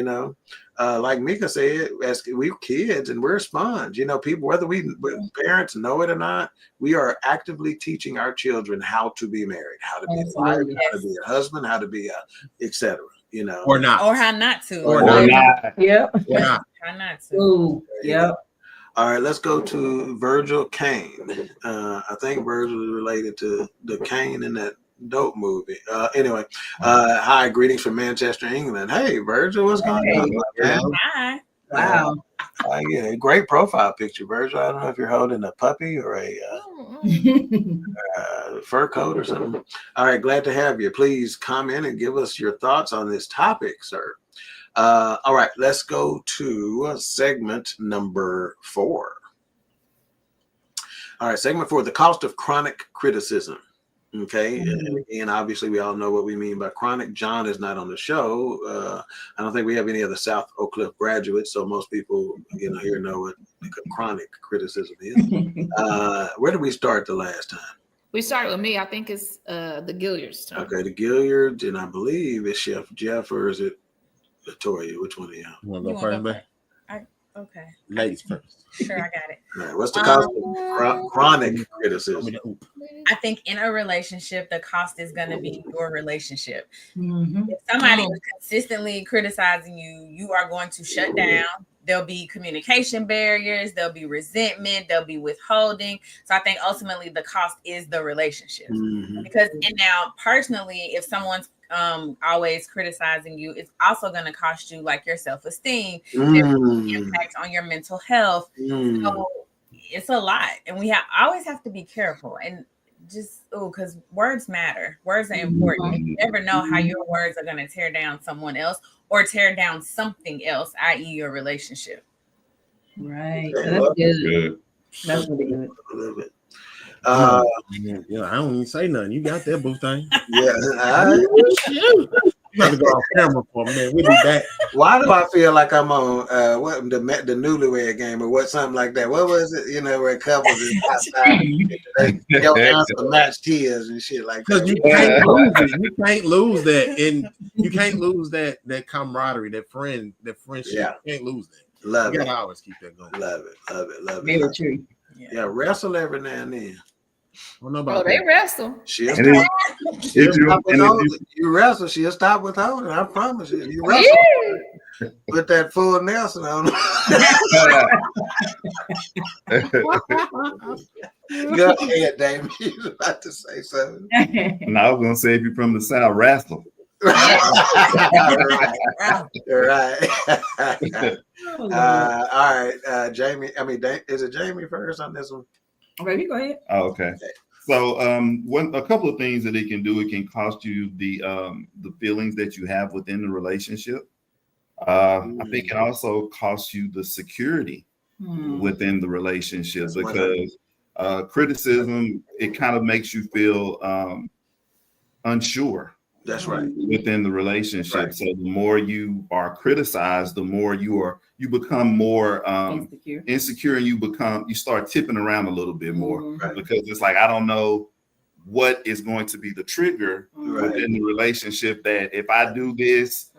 know. Like Mika said, as we're kids and we're a sponge. People, whether parents know it or not, we are actively teaching our children how to be married, how to be married, how to be a husband, how to be etc. Or not, or how not to, or not. Yep. How not to. Yep. All right, let's go to Virgil Kane. I think Virgil is related to the Kane in that dope movie. Anyway, hi, greetings from Manchester, England. Hey, Virgil, what's going on? Hi. Wow. Yeah, great profile picture, Virgil. I don't know if you're holding a puppy or a fur coat or something. All right, glad to have you. Please comment and give us your thoughts on this topic, sir. All right, let's go to segment number 4. All right, segment 4, the cost of chronic criticism. Okay, and obviously we all know what we mean by chronic. John is not on the show. I don't think we have any other South Oak Cliff graduates, so most people here know what chronic criticism is. Where did we start the last time? We started with me. I think it's the Gilliards. Okay, the Gilyard, and I believe it's Chef Jeff, or is it Toya? Which one of y'all? You want to go first, man? Okay. Ladies first. Sure, I got it. All right, what's the cost of chronic criticism? I think in a relationship, the cost is going to be your relationship. If somebody is consistently criticizing you, you are going to shut down. There'll be communication barriers. There'll be resentment. There'll be withholding. So I think ultimately the cost is the relationship. Because, and now personally, if someone's always criticizing you, it's also going to cost you like your self-esteem, impact on your mental health. So it's a lot, and we always have to be careful and just because words matter. Words are important. You never know how your words are going to tear down someone else or tear down something else, i.e. your relationship. Right. That's good. That's really good. A little bit. I don't even say nothing. You got that, boo thing. Yeah. You got to go off camera for a minute. We'll be back. Why do I feel like I'm on the Newlywed Game or something like that? What was it? Where couples is outside, your answer match tears and shit like that. Because you can't lose it. You can't lose that, and you can't lose that camaraderie, that friendship. Yeah. You can't lose that. Love you it. gotta always keep that going. Love it. Very true. Yeah, wrestle every now and then. They wrestle. She'll stop. You wrestle, she'll stop withholding. I promise you. You wrestle. Put that full Nelson on. Go ahead, Damien. You was about to say something. No, I was gonna say if you're from the South, wrestle. Right. All right, Jamie. Is it Jamie first on this one? Okay, go ahead. Oh, okay. So, a couple of things that it can do. It can cost you the feelings that you have within the relationship. I think it also costs you the security within the relationship because criticism, it kind of makes you feel unsure. That's right. Within the relationship. Right. So the more you are criticized, the more you become more insecure, and you start tipping around a little bit more because it's like, I don't know what is going to be the trigger within the relationship that if I do this,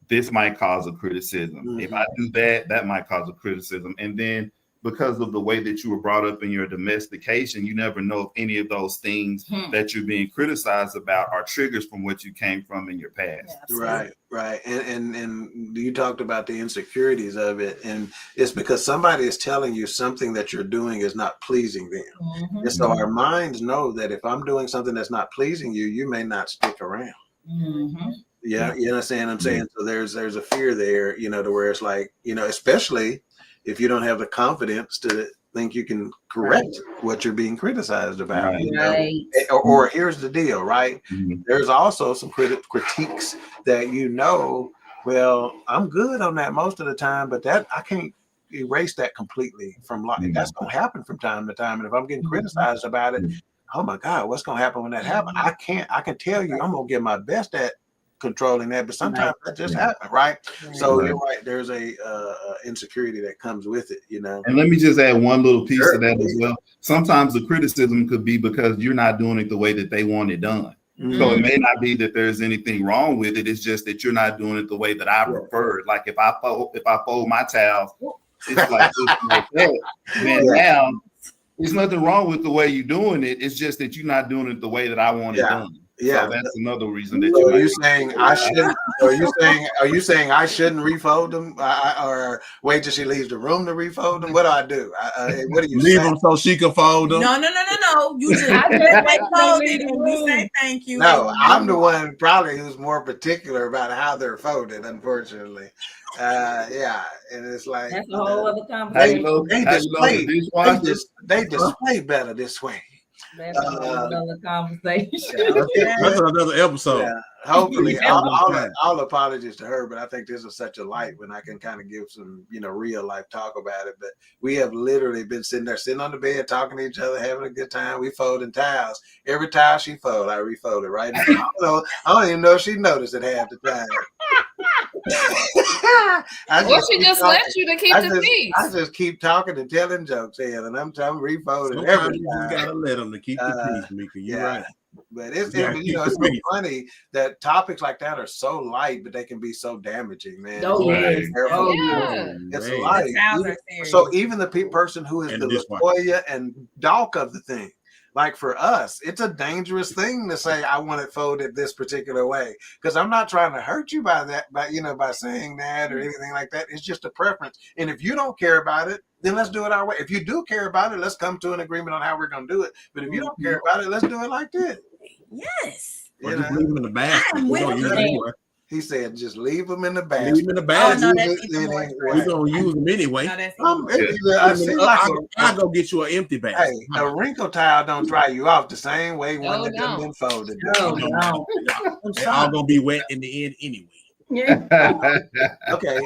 this might cause a criticism. If I do that, that might cause a criticism. And then because of the way that you were brought up in your domestication, you never know if any of those things that you're being criticized about are triggers from what you came from in your past. Yeah, right. And you talked about the insecurities of it, and it's because somebody is telling you something that you're doing is not pleasing them. And so our minds know that if I'm doing something that's not pleasing you, you may not stick around. Yeah, you understand what I'm saying? So there's a fear there, to where it's like, especially if you don't have the confidence to think you can correct what you're being criticized about. Right. You know? Or here's the deal, right? Mm-hmm. There's also some critiques that well, I'm good on that most of the time, but that I can't erase that completely from life. Mm-hmm. That's going to happen from time to time. And if I'm getting criticized about it, oh my God, what's going to happen when that happens? I can tell you, I'm going to give my best at controlling that, but sometimes that just happens, right? So you're right. There's a insecurity that comes with it, you know. And let me just add one little piece to that as well. Sometimes the criticism could be because you're not doing it the way that they want it done. So it may not be that there's anything wrong with it. It's just that you're not doing it the way that I prefer. Like if I fold my towels, it's like that. And now there's nothing wrong with the way you're doing it. It's just that you're not doing it the way that I want it done. Yeah, so that's another reason that so are you saying I shouldn't? Are you saying I shouldn't refold them, or wait till she leaves the room to refold them? What do I do? What do you leave them so she can fold them? No. You just fold it and we say thank you. No, I'm the one probably who's more particular about how they're folded. Unfortunately, and it's like that's a whole other conversation. They display better this way. That's another conversation. That's another episode. Yeah. Hopefully, all apologies to her, but I think this is such a light when I can kind of give some, real life talk about it. But we have literally been sitting on the bed, talking to each other, having a good time. We folding towels. Every towel she fold, I refold it right now. I don't even know if she noticed it half the time. Or she just left you to keep the peace. I just keep talking and telling jokes, and I'm refolding Sometimes every you time. Gotta let them to keep the peace, Mika. You're right. But it's so funny that topics like that are so light, but they can be so damaging, man. It's light. So even the person who is the Toya and Doc of the thing, like for us, it's a dangerous thing to say I want it folded this particular way, because I'm not trying to hurt you by that, by saying that or anything like that. It's just a preference, and if you don't care about it, then let's do it our way. If you do care about it, let's come to an agreement on how we're going to do it. But if you don't care about it, let's do it like this. Yes. Or just leave them in the basket. He said, just leave them in the basket. Leave them in the basket. We're going to use them anyway. I'll go get you an empty basket. Hey, a wrinkle tile don't dry you off the same way when it done been folded. No. They're all going to be wet in the end anyway. Yeah. Okay.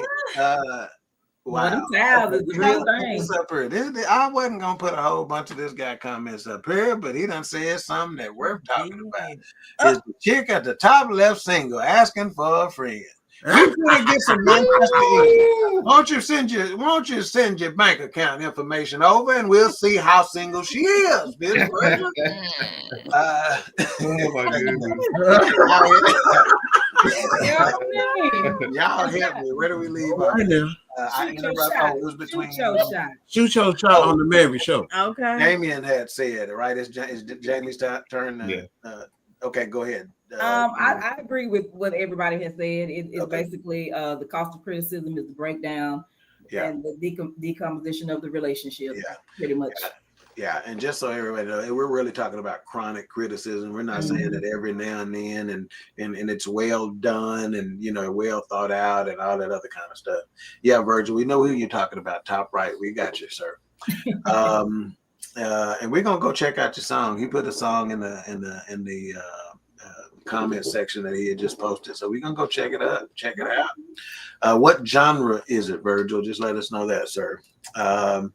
Wow. Towels is the real thing. I wasn't gonna put a whole bunch of this guy comments up here, but he done said something that worth talking about. Is the chick at the top left single asking for a friend? You gonna get some Manchester Eagle. Won't you send your bank account information over, and we'll see how single she is, Miss Virgil. Oh my goodness. Y'all help me. Where do we leave off? I interrupt. It was between Shoot your shot on the Mary show. Okay. Damien had said, right? It's Jamie's turn. Okay, go ahead. I agree with what everybody has said. It's basically the cost of criticism is the breakdown and the decomposition of the relationship. Pretty much. Yeah, and just so everybody knows, we're really talking about chronic criticism. We're not saying that every now and then, and it's well done and well thought out and all that other kind of stuff. Yeah, Virgil, we know who you're talking about. Top right, we got you, sir. And we're gonna go check out your song. He put a song in the comment section that he had just posted, so we're gonna go check it out. What genre is it, Virgil? Just let us know that, sir. All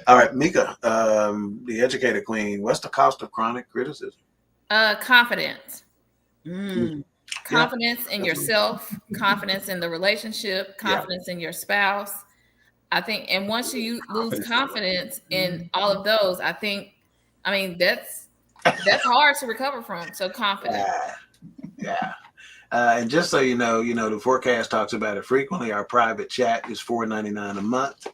right, Mika, the educated queen. What's the cost of chronic criticism? Confidence. Confidence in yourself, confidence in the relationship, confidence in your spouse. I think, and once you lose confidence in all of those, that's hard to recover from. So confidence. Yeah. And just so you know, the forecast talks about it frequently. Our private chat is $4.99 a month.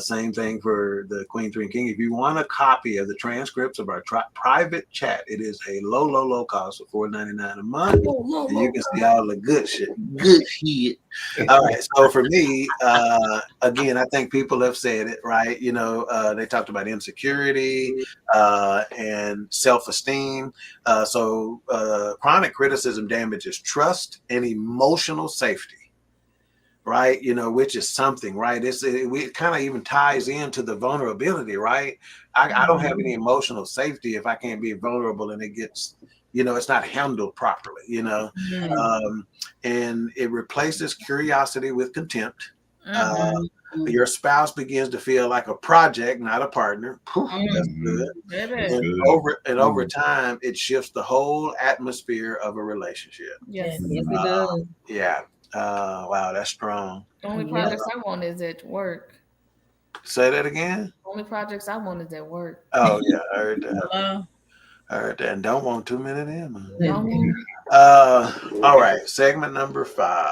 Same thing for the Queen3 King. If you want a copy of the transcripts of our private chat, it is a low cost of $4.99 a month. And you can see all the good shit. All right. So for me, again, I think people have said it, right? They talked about insecurity and self-esteem. So chronic criticism damages trust and emotional safety. right? Which is something, right? It kind of even ties into the vulnerability, right? I don't have any emotional safety if I can't be vulnerable and it gets, it's not handled properly, and it replaces curiosity with contempt. Your spouse begins to feel like a project, not a partner. That's good. And over time, it shifts the whole atmosphere of a relationship. Yes, it does. Yeah. Wow, that's strong. The only projects I want is at work. Say that again. The only projects I want is at work. Oh yeah, I heard that. I heard that. And don't want too many of them. All right, segment number 5.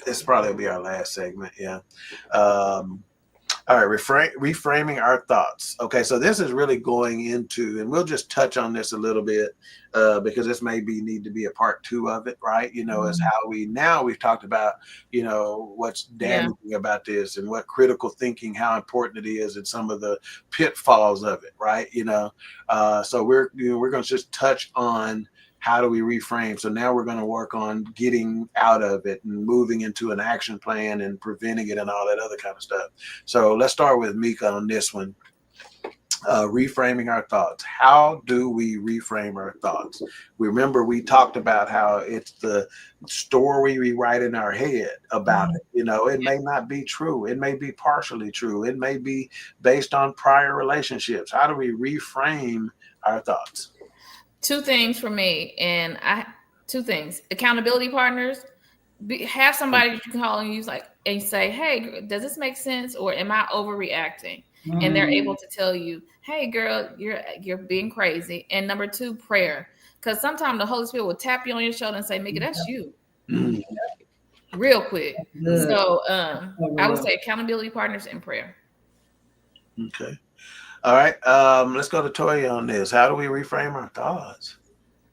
This probably will be our last segment. Yeah. All right, reframing our thoughts. Okay, so this is really going into, and we'll just touch on this a little bit because this need to be a part 2 of it, right? Is how we've talked about, what's damaging about this and what critical thinking, how important it is, and some of the pitfalls of it, right? So we're going to just touch on how do we reframe? So now we're going to work on getting out of it and moving into an action plan and preventing it and all that other kind of stuff. So let's start with Mika on this one. Reframing our thoughts. How do we reframe our thoughts? Remember, we talked about how it's the story we write in our head about it. It may not be true. It may be partially true. It may be based on prior relationships. How do we reframe our thoughts? 2 things for me, and 2 things. Accountability partners. Have somebody you can call and say, hey, does this make sense, or am I overreacting? And they're able to tell you, hey girl, you're being crazy. And number 2, prayer. Because sometimes the Holy Spirit will tap you on your shoulder and say, Mika, that's you. Real quick. So I would say accountability partners and prayer. Okay. All right, let's go to Toya on this. How do we reframe our thoughts?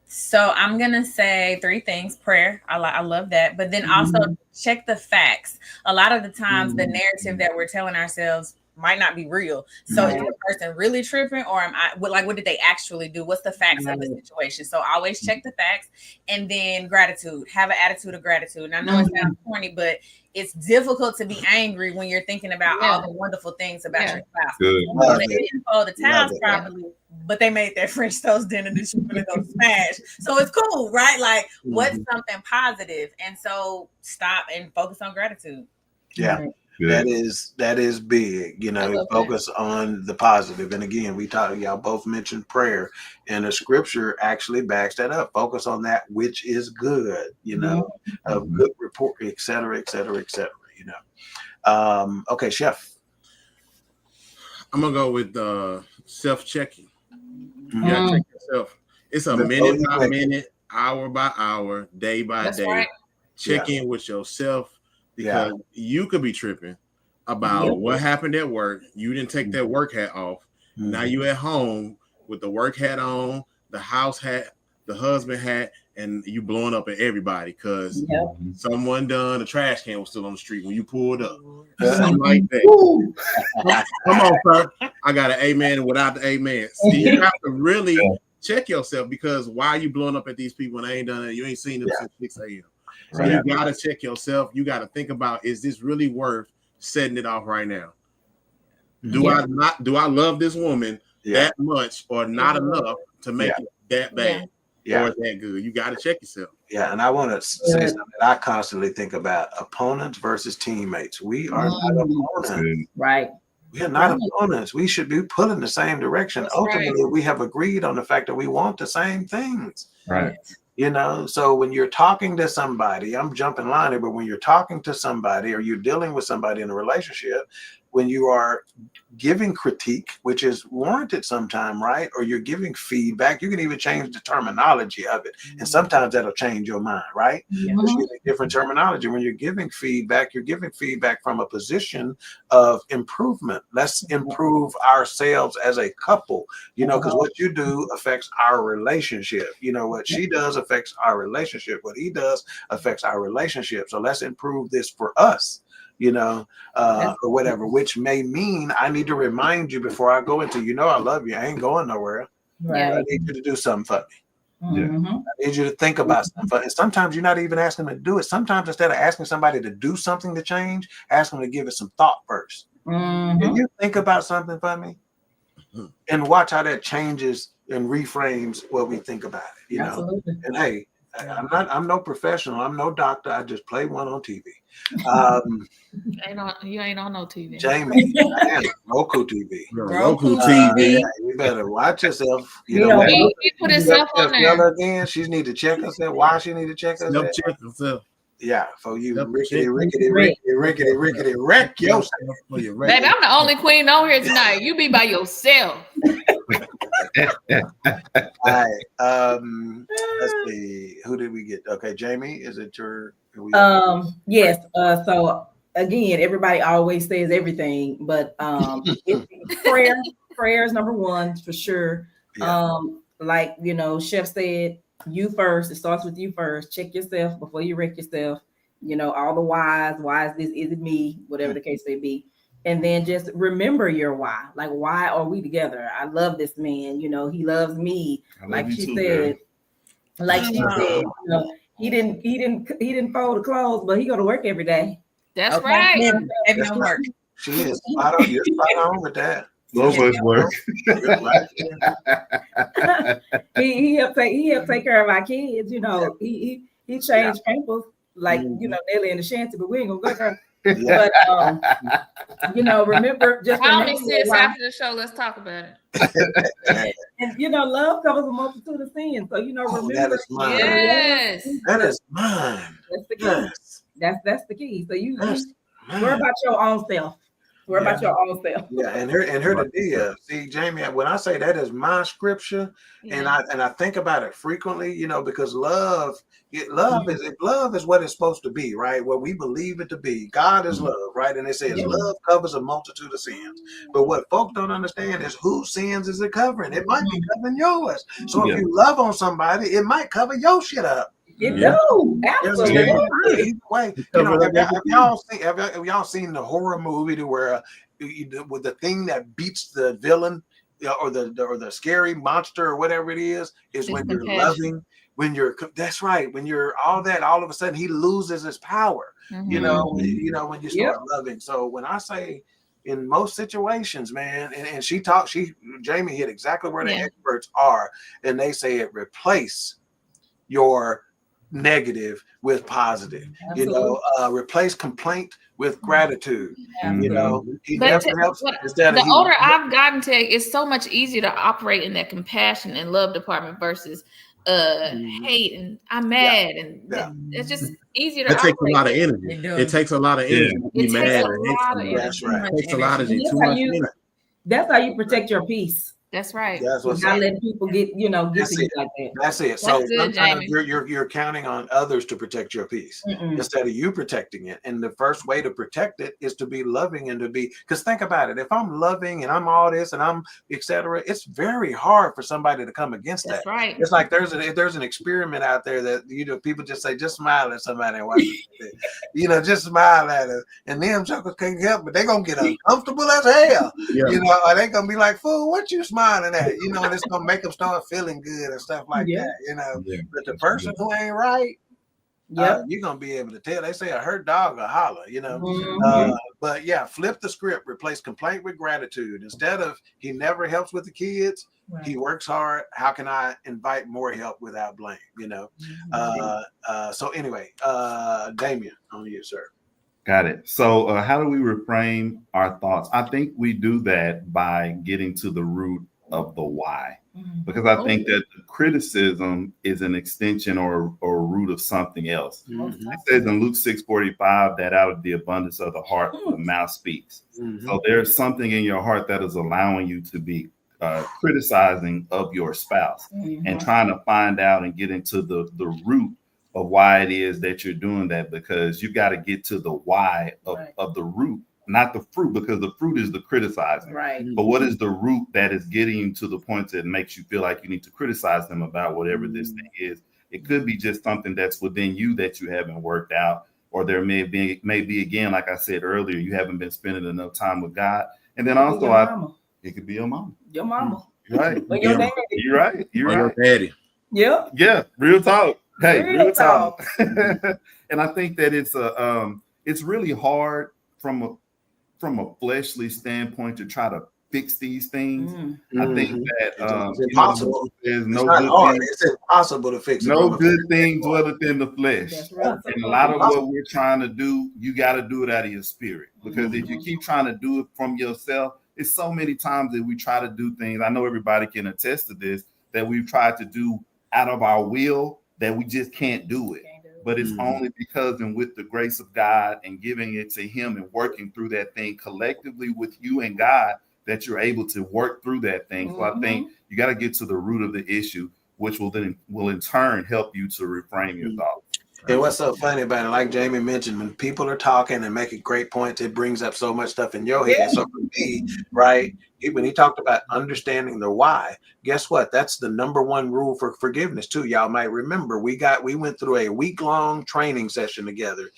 So I'm going to say 3 things. Prayer. I love that. But then also check the facts. A lot of the times the narrative that we're telling ourselves might not be real. So is the person really tripping, or what did they actually do? What's the facts of the situation? So always check the facts. And then gratitude. Have an attitude of gratitude. And I know it sounds corny, but it's difficult to be angry when you're thinking about all the wonderful things about your spouse. They didn't fold the towels properly, but they made that French toast dinner that you put in those smash. So it's cool, right? Like, what's something positive? And so stop and focus on gratitude. Yeah. That is big, focus on the positive. And again, y'all both mentioned prayer, and the scripture actually backs that up. Focus on that which is good, of good report, et cetera, et cetera, et cetera, Okay, Chef. I'm gonna go with self-checking. You gotta check yourself. It's a minute by minute, hour by hour, day by day. Right. Check in with yourself. Because you could be tripping about what happened at work. You didn't take that work hat off. Now you at home with the work hat on, the house hat, the husband hat, and you blowing up at everybody because someone the trash can was still on the street when you pulled up. Something like that. Come on, sir. I got an amen without the amen. See, you have to really check yourself, because why are you blowing up at these people and they ain't done it? You ain't seen them since 6 a.m. So you got to check yourself. You got to think about, is this really worth setting it off right now? Do I love this woman that much or not enough to make it that bad or that good? You got to check yourself. Yeah, and I want to say something that I constantly think about: opponents versus teammates. We are not opponents. Right. We are not opponents. We should be pulling in the same direction. That's Ultimately, we have agreed on the fact that we want the same things. Right. So when you're talking to somebody, I'm jumping line here, but when you're talking to somebody or you're dealing with somebody in a relationship, when you are giving critique, which is warranted sometime, right? Or you're giving feedback, you can even change the terminology of it. And sometimes that'll change your mind, right? Different terminology. When you're giving feedback from a position of improvement. Let's improve ourselves as a couple, because what you do affects our relationship. What she does affects our relationship. What he does affects our relationship. So let's improve this for us. Or whatever, which may mean I need to remind you before I go into, I love you. I ain't going nowhere. Right. I need you to do something for me. Mm-hmm. I need you to think about something. And sometimes you're not even asking them to do it. Sometimes instead of asking somebody to do something to change, ask them to give it some thought first. Mm-hmm. Can you think about something for me? And watch how that changes and reframes what we think about it. You Absolutely. know? And hey, I'm no professional. I'm no doctor. I just play one on TV. You ain't on no TV. Jamie, I am Roku TV. Roku TV. You better watch yourself. You You know, know, He put himself on there. Again, she need to check herself. Why she need to check herself? Check herself. Yeah, for you, Yep. rickety, wreck yourself. Baby, I'm the only queen on here tonight. You be by yourself. All right. Let's see. Who did we get? Okay, Jamie, is it your? Yes. So again, everybody always says everything, but prayer is number one for sure. Yeah. Like Chef said, you first. It starts with you first. Check yourself before you wreck yourself. All the whys. Why is this? Is it me? Whatever the case may be. And then just remember your why. Like, why are we together? I love this man. He loves me. Like she said. He didn't fold the clothes, but he go to work every day. That's right. Everyone work. She is spot on. You're spot on with that. Both of us work. He helped take care of our kids. He changed pampers like Nelly and the Shanty, but we ain't gonna go there. Yeah. But remember just Call me sis after the show. Let's talk about it. And love covers a multitude of sins. So remember that is mine. Yes. That is mine. That's the key. Yes. That's the key. So you worry about your own self. Worry about your own self. Yeah, and here the deal. See, Jamie, when I say that is my scripture, and I think about it frequently, because love is what it's supposed to be, right? What we believe it to be. God is love, right? And it says love covers a multitude of sins. But what folks don't understand is whose sins is it covering? It might be covering yours. So if you love on somebody, it might cover your shit up. Absolutely. Way. Have y'all seen the horror movie where with the thing that beats the villain or the scary monster or whatever it is when you're loving, that's right, when you're all of a sudden he loses his power. When you start loving. So when I say in most situations, man, and Jamie hit exactly where the experts are, and they say it replace your negative with positive. Replace complaint with gratitude. The older I've gotten to, it's so much easier to operate in that compassion and love department versus hate and I'm mad and it's just easier to operate. Takes a lot of energy. It takes a lot of energy to be mad. That's right. It takes a lot of energy. That's how you protect your peace. That's right. That's what's not letting people get to you like that. That's it. So sometimes you're counting on others to protect your peace instead of you protecting it. And the first way to protect it is to be loving and to be, because think about it. If I'm loving and I'm all this and I'm etc., it's very hard for somebody to come against that. That's right. It's like there's an experiment out there that people just say, just smile at somebody and watch it. Just smile at us. And them jokers can't help, but they're gonna get uncomfortable as hell. Or they gonna be like, fool, what you smiling at? And it's gonna make them start feeling good and stuff like that. But the person who ain't right, you're gonna be able to tell. They say a hurt dog will holler, but flip the script, replace complaint with gratitude. Instead of he never helps with the kids, he works hard. How can I invite more help without blame? So anyway, Damien, on you, sir. Got it. So how do we reframe our thoughts? I think we do that by getting to the root of the why, because I think that the criticism is an extension or root of something else. It says in Luke 6:45 that out of the abundance of the heart, the mouth speaks. So there's something in your heart that is allowing you to be criticizing of your spouse and trying to find out and get into the root of why it is that you're doing that, because you got to get to the why of the root, not the fruit, because the fruit is the criticizing. Right. But what is the root that is getting you to the point that makes you feel like you need to criticize them about whatever this thing is? It could be just something that's within you that you haven't worked out, or there may be again, like I said earlier, you haven't been spending enough time with God. And then also it could be your mama. Your mama. Right. Or your daddy. You're right. Your daddy. Yep. Yeah, real talk. Hey, real talk. talk. And I think that it's really hard from a fleshly standpoint to try to fix these things. I think that it's impossible. There's it's no not good hard. thing. It's impossible to fix it. No good thing dwelleth in the flesh. That's right. And a lot of what we're trying to do, you got to do it out of your spirit. Because if you keep trying to do it from yourself, it's so many times that we try to do things. I know everybody can attest to this, that we've tried to do out of our will, that we just can't do it. But it's only because and with the grace of God and giving it to him and working through that thing collectively with you and God that you're able to work through that thing. So I think you got to get to the root of the issue, which will in turn help you to reframe your thoughts. And what's so funny about it, like Jamie mentioned, when people are talking and making great points, it brings up so much stuff in your head. Yeah. So for me, right, when he talked about understanding the why, guess what? That's the number one rule for forgiveness too. Y'all might remember we went through a week-long training session together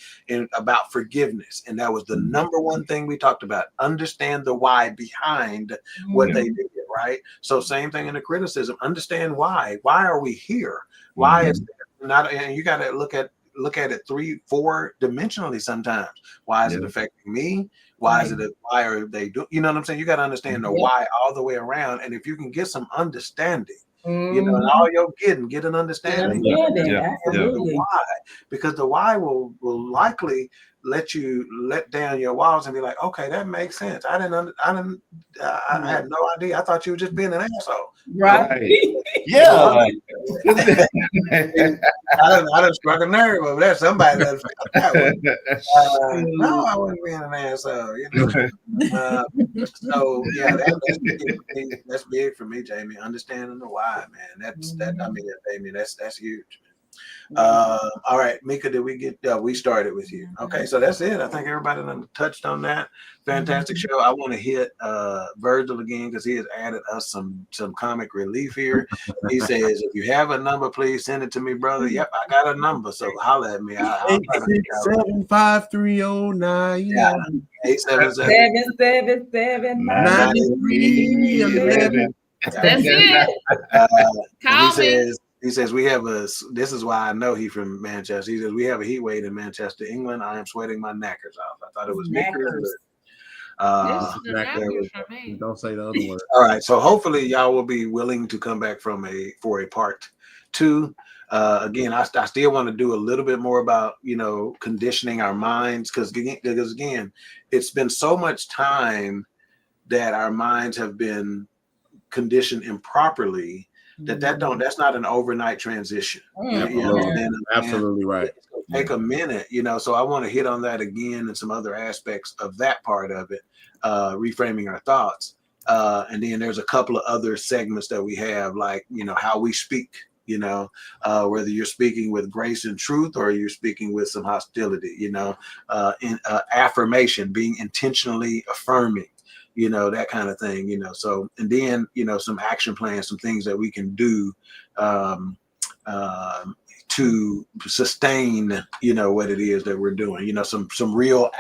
about forgiveness. And that was the number one thing we talked about. Understand the why behind what they did, right? So same thing in the criticism. Understand why. Why are we here? Why is there not? And you got to look at it 3-4 dimensionally sometimes. Why is it affecting me? Why is it? Why are they doing? You know what I'm saying? You got to understand the why all the way around. And if you can get some understanding, you know, and all you're get an understanding. Absolutely. The why, because the why will likely let you let down your walls and be like, okay, that makes sense. I had no idea. I thought you were just being an asshole. Right. Yeah. I done struck a nerve over there. Somebody done felt that one. No, I wasn't being an asshole. You know? So yeah, that's big for me, Jamie. Understanding the why, man. That's huge. All right, Mika, did we get we started with you? Okay, so that's it. I think everybody done touched on that. Fantastic show. I want to hit Virgil again because he has added us some comic relief here. He says, if you have a number, please send it to me, brother. Yep, I got a number, so holler at me. 867-5309. Yeah, 877-777-9311. That's it. Call me. He says, we have this is why I know he's from Manchester. He says, we have a heat wave in Manchester, England. I am sweating my knackers off. I thought it was knackers. Don't say the other word. All right. So hopefully y'all will be willing to come back for a part 2. Again, I still want to do a little bit more about, conditioning our minds because again, it's been so much time that our minds have been conditioned improperly that's not an overnight transition. Absolutely right. Take a minute, so I want to hit on that again and some other aspects of that part of it, reframing our thoughts. And then there's a couple of other segments that we have, like, how we speak, whether you're speaking with grace and truth or you're speaking with some hostility, in affirmation, being intentionally affirming, that kind of thing, so, and then, some action plans, some things that we can do to sustain, what it is that we're doing, some real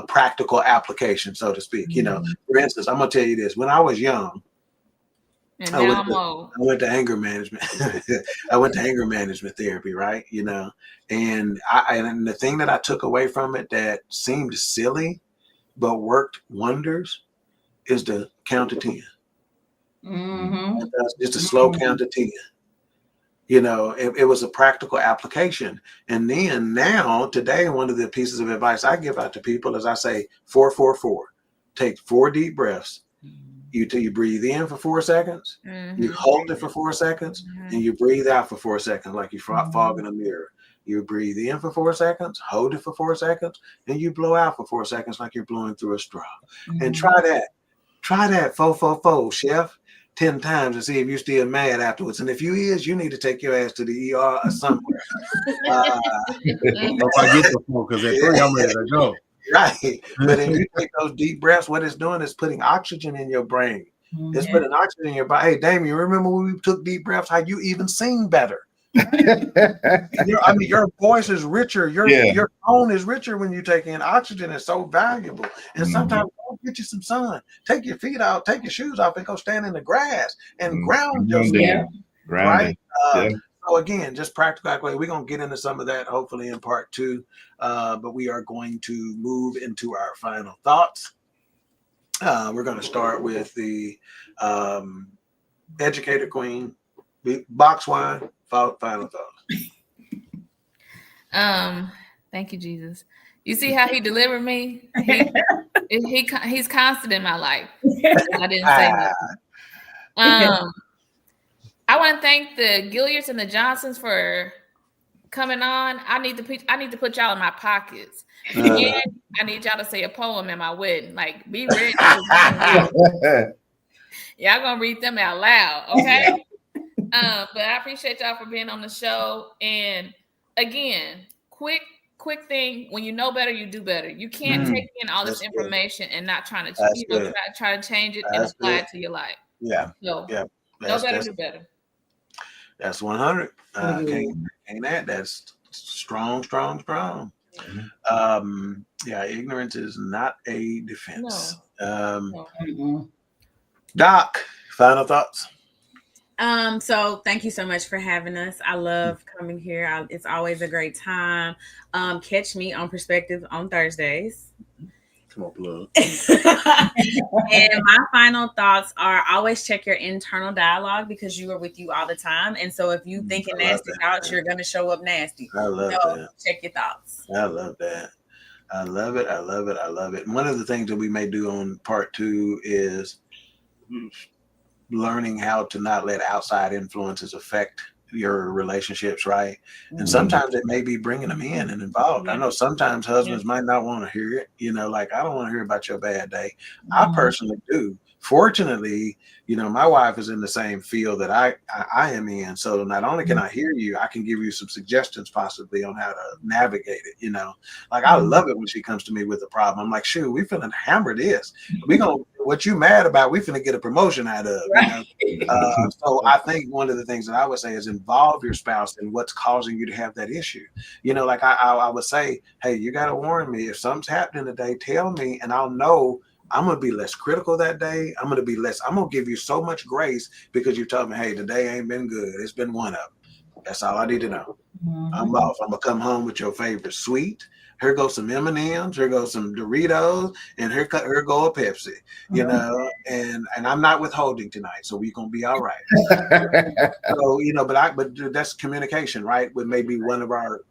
practical application, so to speak, for instance, I'm going to tell you this. When I was young, and I went to anger management. I went to anger management therapy, right? And the thing that I took away from it that seemed silly, but worked wonders is the count to 10. Just a slow count to 10. It was a practical application. And then today, one of the pieces of advice I give out to people is I say 4-4-4. Take 4 deep breaths. You breathe in for 4 seconds, you hold it for 4 seconds, and you breathe out for 4 seconds like you fog in a mirror. You breathe in for 4 seconds, hold it for 4 seconds, and you blow out for 4 seconds like you're blowing through a straw. And try that 4-4-4, chef, 10 times and see if you're still mad afterwards. And if you is, you need to take your ass to the ER or somewhere. If I get the phone, because at 3 I'm ready to go. Right. But if you take those deep breaths, what it's doing is putting oxygen in your brain. It's putting oxygen in your body. Hey, Damien, remember when we took deep breaths, how you even sing better? Your voice is richer. Your tone is richer when you take in oxygen. Is so valuable. And sometimes go get you some sun. Take your feet out, take your shoes off, and go stand in the grass and ground yourself. Grounding. Right? So again, just practically, we're going to get into some of that hopefully in part 2, but we are going to move into our final thoughts. We're going to start with the educated queen, box wine, final thoughts. Thank you, Jesus. You see how he delivered me? He's constant in my life. I didn't say nothing. I want to thank the Gilliards and the Johnsons for coming on. I need to put y'all in my pockets. And I need y'all to say a poem at my wedding. Like, be ready. Y'all gonna read them out loud, okay? But I appreciate y'all for being on the show. And again, quick thing: when you know better, you do better. You can't take in all this information and not trying to try to change it and apply it to your life. Yeah. So know better, do better. That's 100. Ain't that's strong. Ignorance is not a defense. No. Doc, final thoughts. So thank you so much for having us. I love coming here. It's always a great time. Catch me on Perspective on Thursdays. Come on, plug. And my final thoughts are always check your internal dialogue because you are with you all the time. And so if you thinking nasty thoughts, you're going to show up nasty. I love that. Check your thoughts. I love that. I love it. And one of the things that we may do on part 2 is learning how to not let outside influences affect your relationships, right? And sometimes it may be bringing them in and involved. I know sometimes husbands might not want to hear it, like, I don't want to hear about your bad day. I personally do. Fortunately, my wife is in the same field that I am in. So not only can I hear you, I can give you some suggestions possibly on how to navigate it. Like, I love it when she comes to me with a problem. I'm like, shoot, we finna hammer this. What you mad about, we finna get a promotion out of. Right. So I think one of the things that I would say is involve your spouse in what's causing you to have that issue. Like I would say, hey, you got to warn me. If something's happening today, tell me, and I'll know. I'm going to be less critical that day. I'm going to give you so much grace because you told me, hey, today ain't been good. It's been one up. That's all I need to know. I'm off. I'm going to come home with your favorite sweet. Here goes some M&Ms. Here goes some Doritos. And here go a Pepsi, and I'm not withholding tonight. So we're going to be all right. So, but that's communication, right? With maybe one of our,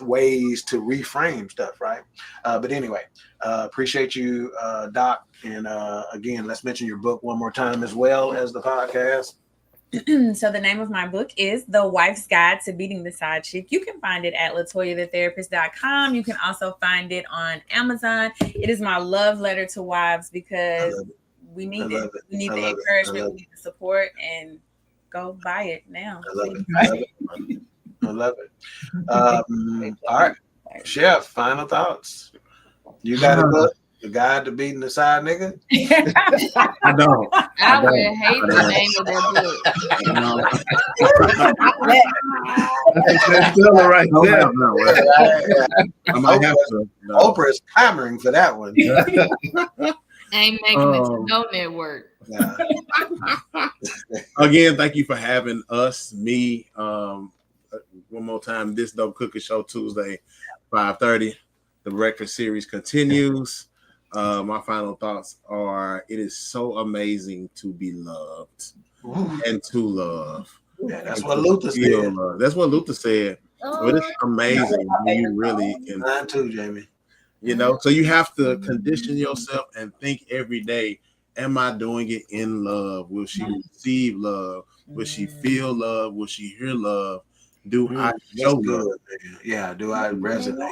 ways to reframe stuff, right? But anyway, appreciate you, Doc. And again, let's mention your book one more time as well as the podcast. So the name of my book is The Wife's Guide to Beating the Side Chick. You can find it at latoyathetherapist.com. You can also find it on Amazon. It is my love letter to wives because we need it. We need the encouragement, we need the support, and go buy it now. I love it. All right, Chef, final thoughts. You got a book, The Guide to Beating the Side Nigga? I don't. I would hate the name of that book. That's still right there. I might have to. Oprah is clamoring for that one. Ain't making it to no network. Yeah. Again, thank you for having us, me. One more time, This Dope Cooking Show, Tuesday, 5:30. The breakfast series continues. My final thoughts are: it is so amazing to be loved and to love. Yeah, that's what Luther said. That's what Luther said. So it is amazing when you really can. Mine too, Jamie. So you have to condition yourself and think every day: am I doing it in love? Will she receive love? Will she feel love? Will she hear love? Do I show love? Yeah, do I resonate?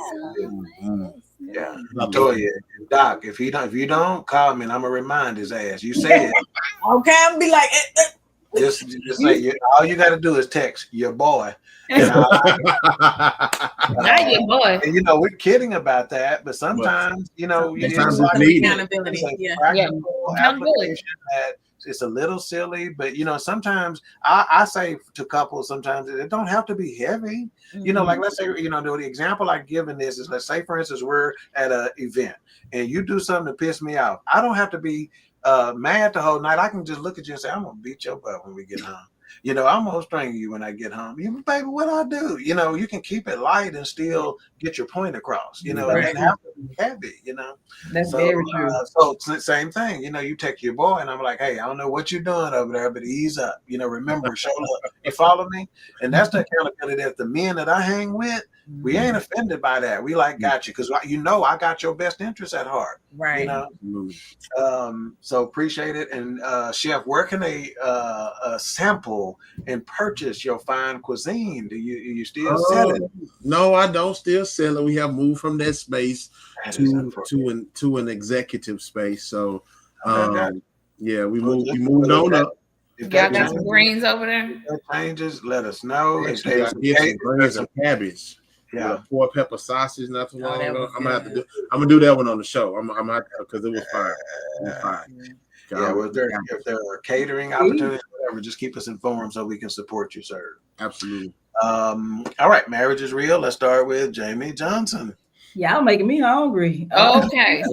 Yeah, Toya, Doc, if you don't call me, and I'm gonna remind his ass. You said okay. I'm be like, just say all you got to do is text your boy. Not your boy. And, we're kidding about that, but sometimes sometimes it's accountability. Application that it's a little silly, but sometimes I say to couples, sometimes it don't have to be heavy. Like let's say, the example I give in this is, let's say for instance, we're at an event and you do something to piss me off. I don't have to be mad the whole night. I can just look at you and say, I'm gonna beat your butt when we get home. You know, I'm gonna string you when I get home. You, baby, what I do? You know, you can keep it light and still get your point across. You know, it doesn't have to be heavy. You know, That's very true. So it's the same thing. You know, you take your boy, and I'm like, hey, I don't know what you're doing over there, but ease up. You know, remember, show love. You follow me? And that's the accountability that the men that I hang with, we ain't offended by that. We like got you because you know I got your best interest at heart. Right. You know, so appreciate it. And Chef, where can they sample and purchase your fine cuisine? Do you still sell it? No, I don't still sell it. We have moved from that space to an executive space. So yeah, we moved on up. Y'all got some greens over there? If that changes, let us know. Actually, some greens and cabbage. Yeah, 4 pepper sausage. Not too long ago. I'm gonna do that one on the show. I'm because it was fine. It was fine. Yeah, well, if there are catering opportunities, whatever, just keep us informed so we can support you, sir. Absolutely. All right, marriage is real. Let's start with Jamie Johnson. Y'all making me hungry. Okay.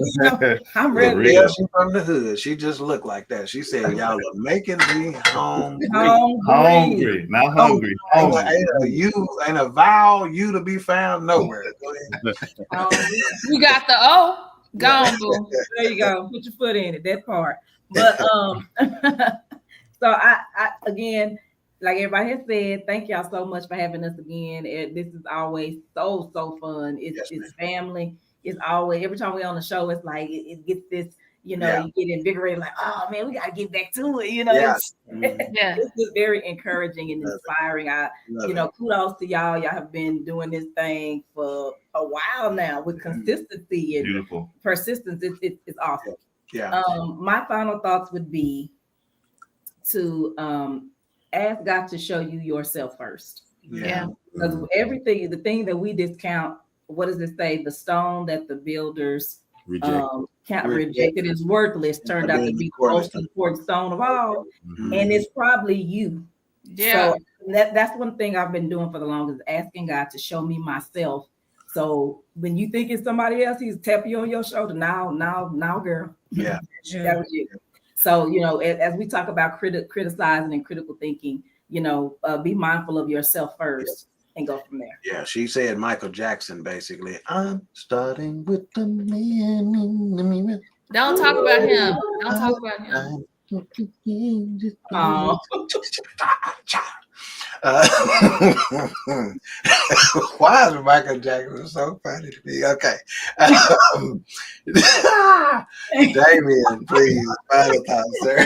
I'm ready. Yeah, she's from the hood. She just looked like that. She said, y'all are making me hungry. Hungry, not hungry. Ain't a vowel you to be found nowhere. Go ahead. You got the O. Gone, boo. There you go. Put your foot in it. That part. But so I again, like everybody has said, thank y'all so much for having us again. This is always so fun. It's family. It's always every time we're on the show, it's like it gets this, you know, you get invigorated, like, oh man, we gotta get back to it. You know, it's just very encouraging and inspiring. Kudos to y'all. Y'all have been doing this thing for a while now with consistency and persistence. It's awesome. Yeah. My final thoughts would be to ask God to show you yourself first. Yeah. Because everything, the thing that we discount, what does it say? The stone that the builders rejected is worthless, turned out to be the most important stone of all. And it's probably you. Yeah. So that's one thing I've been doing for the longest, asking God to show me myself. So when you think it's somebody else, he's tapping you on your shoulder. Now, girl. Yeah. That was you. So, you know, as we talk about criticizing and critical thinking, you know, be mindful of yourself first and go from there. Yeah, she said Michael Jackson, basically. I'm starting with the man. Don't talk about him. Don't talk about him. Why is Michael Jackson so funny to me? Okay. Damien, please, final thoughts, sir.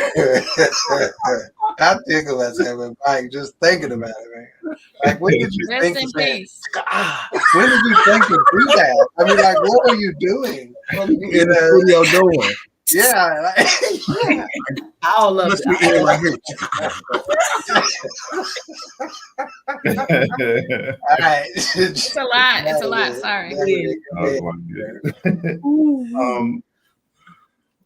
I tickle myself with Mike just thinking about it, man. Like, when did you think of that? When did you think to do that? I mean, like, what were you doing? What were you in the studio doing? Yeah, all of it. Right here. All right. It's a lot. It's a lot. Sorry.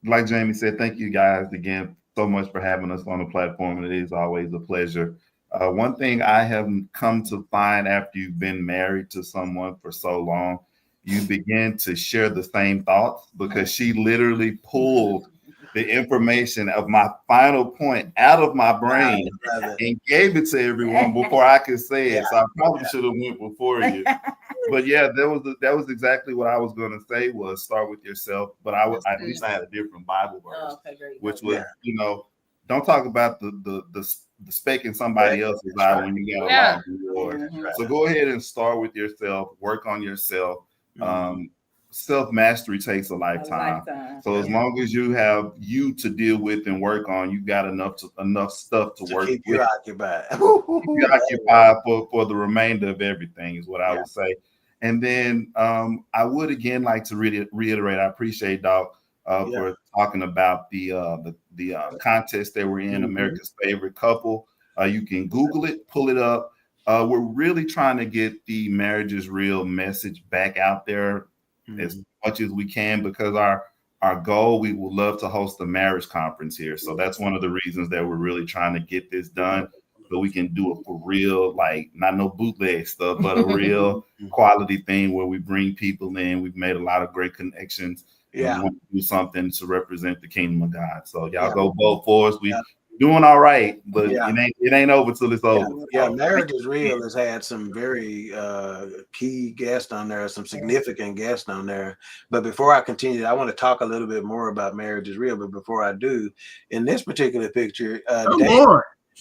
Like Jamie said, thank you guys again so much for having us on the platform. It is always a pleasure. One thing I have come to find after you've been married to someone for so long, you begin to share the same thoughts, because she literally pulled the information of my final point out of my brain and gave it to everyone before I could say it. So I probably should have went before you. But yeah, that was exactly what I was going to say, was start with yourself. But at least I had a different Bible verse, which was, you know, don't talk about the speck in somebody else's eye when you got a lot of reward. So go ahead and start with yourself, work on yourself. Self-mastery takes a lifetime. So as long as you have you to deal with and work on, you got enough stuff to work keep with. You occupied. You're occupied for the remainder of everything is what I would say. And then I would again like to reiterate, I appreciate Doc for talking about the contest that we're in, America's Favorite Couple. You can Google it, pull it up. We're really trying to get the Marriage is Real message back out there as much as we can, because our goal, we would love to host a marriage conference here. So that's one of the reasons that we're really trying to get this done, so we can do it for real, like not no bootleg stuff, but a real quality thing where we bring people in. We've made a lot of great connections. We want to do something to represent the kingdom of God. So y'all go vote for us. doing all right, but it ain't over till it's over. Yeah, Marriage is Real has had some very key guests on there, some significant guests on there. But before I continue, I want to talk a little bit more about Marriage is Real. But before I do, in this particular picture,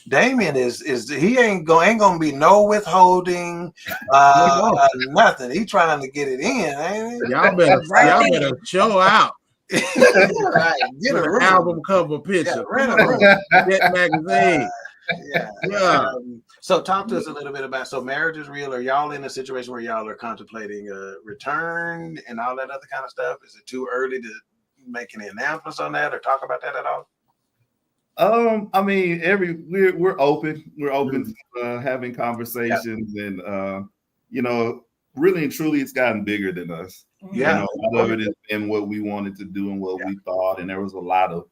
Damien is he ain't gonna be no withholding, nothing. He trying to get it in, ain't he? Y'all better show out. Right. Get an album cover picture. That magazine. So talk to us a little bit about, so Marriage is Real. Are y'all in a situation where y'all are contemplating a return and all that other kind of stuff? Is it too early to make any announcements on that or talk about that at all? I mean, we're open. We're open to having conversations, and you know, really and truly, it's gotten bigger than us. Yeah, you know, a lot of it has been what we wanted to do and what we thought, and there was a lot of,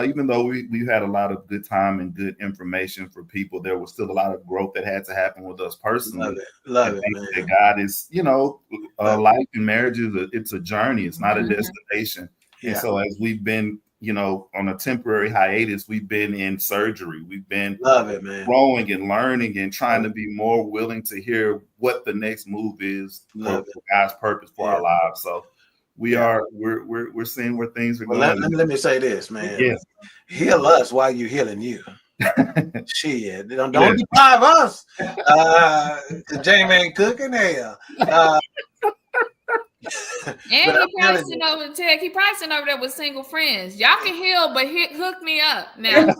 even though we had a lot of good time and good information for people, there was still a lot of growth that had to happen with us personally. Love it, man. That God is, you know, life and marriage it's a journey. It's not a destination. And so as we've been, you know, on a temporary hiatus, we've been in surgery. We've been growing and learning and trying to be more willing to hear what the next move is for God's purpose for our lives. So we're seeing where things are going. Let me say this, man. Yes. Heal us while you healing you. Shit, don't deprive us. Jamie ain't cooking hell. And he probably sitting over the tech. He probably sitting over there with single friends. Y'all can heal, but hook me up now.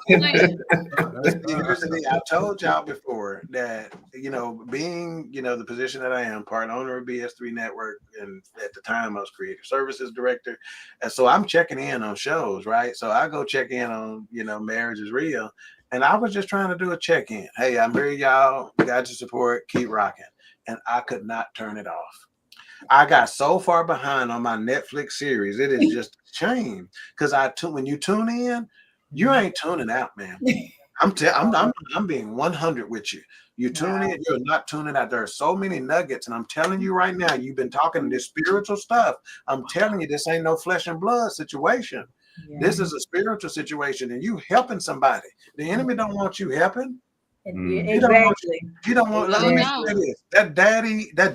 I told y'all before that, you know, being, you know, the position that I am, part owner of BS3 Network, and at the time I was creative services director, and so I'm checking in on shows, right? So I go check in on, you know, Marriage is Real, and I was just trying to do a check-in. Hey, I'm here, y'all. Got your support. Keep rocking, and I could not turn it off. I got so far behind on my Netflix series. It is just a shame because when you tune in, you ain't tuning out, man. I'm being 100 with you. You tune in, you're not tuning out. There are so many nuggets, and I'm telling you right now, you've been talking this spiritual stuff. I'm telling you, this ain't no flesh and blood situation. This is a spiritual situation, and you helping somebody. The enemy don't want you helping. Exactly. You don't want. Let me say this. That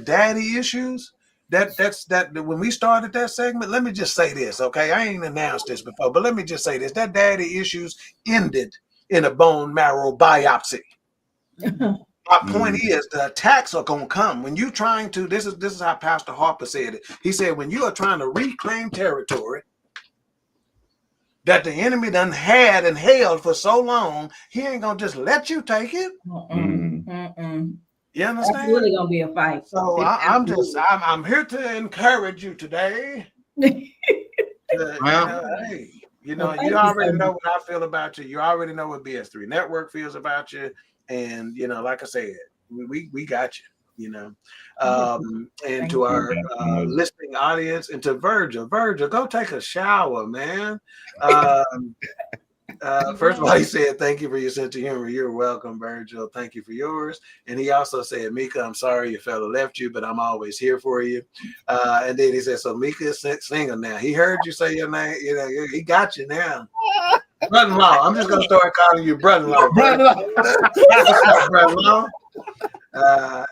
daddy issues. That's when we started that segment, let me just say this, okay? I ain't announced this before, but let me just say this. That daddy issues ended in a bone marrow biopsy. My point is the attacks are gonna come. When you trying to, this is how Pastor Harper said it. He said, when you are trying to reclaim territory that the enemy done had and held for so long, he ain't gonna just let you take it. You understand? It's really gonna be a fight. So I'm here to encourage you today. You already know what I feel about you. You already know what BS3 Network feels about you. And you know, like I said, we got you, you know. And to our listening audience, and to Virgil, go take a shower, man. First of all, he said, thank you for your sense of humor. You're welcome, Virgil. Thank you for yours. And he also said, Mika, I'm sorry your fella left you, but I'm always here for you. And then he said, so Mika is single now. He heard you say your name. You know, he got you now. Brother-in-law. I'm just going to start calling you brother-in-law. Brother-in-law.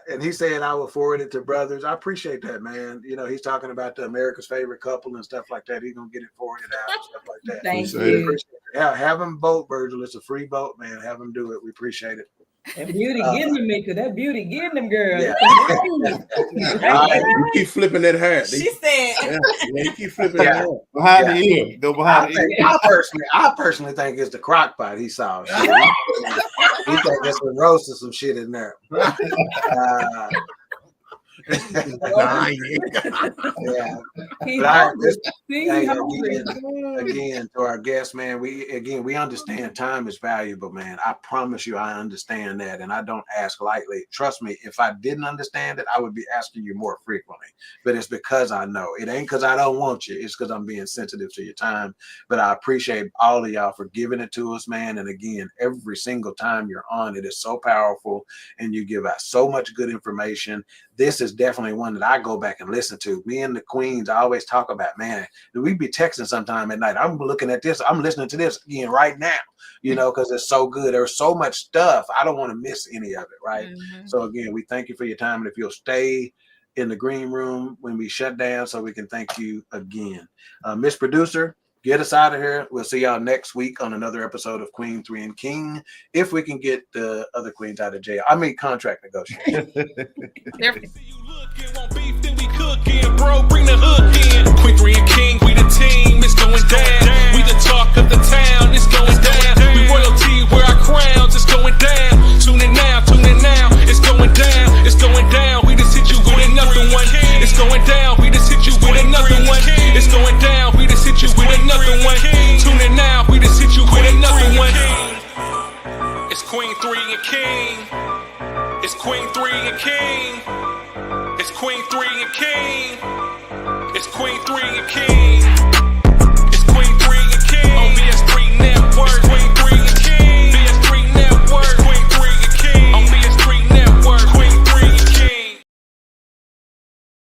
And he said, I will forward it to brothers. I appreciate that, man. You know, he's talking about the America's Favorite Couple and stuff like that. He's going to get it forwarded out and stuff like that. Thank you. Yeah, have him vote, Virgil. It's a free vote, man. Have him do it. We appreciate it. And beauty getting them, Mika. That beauty getting them, girl. Yeah. You keep flipping that hair. She said. You keep flipping that hair. Behind the ear. Go behind the ear. I personally think it's the crock pot he saw. He think there's some roast or some shit in there. Again, to our guests, man, we understand time is valuable, man. I promise you, I understand that, and I don't ask lightly. Trust me, if I didn't understand it, I would be asking you more frequently. But it's because I know. It ain't because I don't want you. It's because I'm being sensitive to your time. But I appreciate all of y'all for giving it to us, man. And again, every single time you're on, it is so powerful, and you give out so much good information. This is definitely one that I go back and listen to. Me and the queens, I always talk about, man, we be texting sometime at night. I'm looking at this. I'm listening to this again right now, because it's so good. There's so much stuff. I don't want to miss any of it, right? Mm-hmm. So again, we thank you for your time. And if you'll stay in the green room when we shut down so we can thank you again. Miss Producer, get us out of here. We'll see y'all next week on another episode of Queen3 and King. If we can get the other queens out of jail. I mean, contract negotiation. Bro, bring the hook in. Queen3 and King, we the team. It's going down. We the talk of the town. It's going down. We royalty, wear our crowns. It's going down. Tune in now. It's going down. It's going down. We just hit you with another one. It's going down. We just hit you with another one. It's going down. We just hit you with another one. Tune in now. We just hit you with another one. It's Queen3 and King. It's Queen3 and King. It's Queen3 and King. It's Queen3 and King.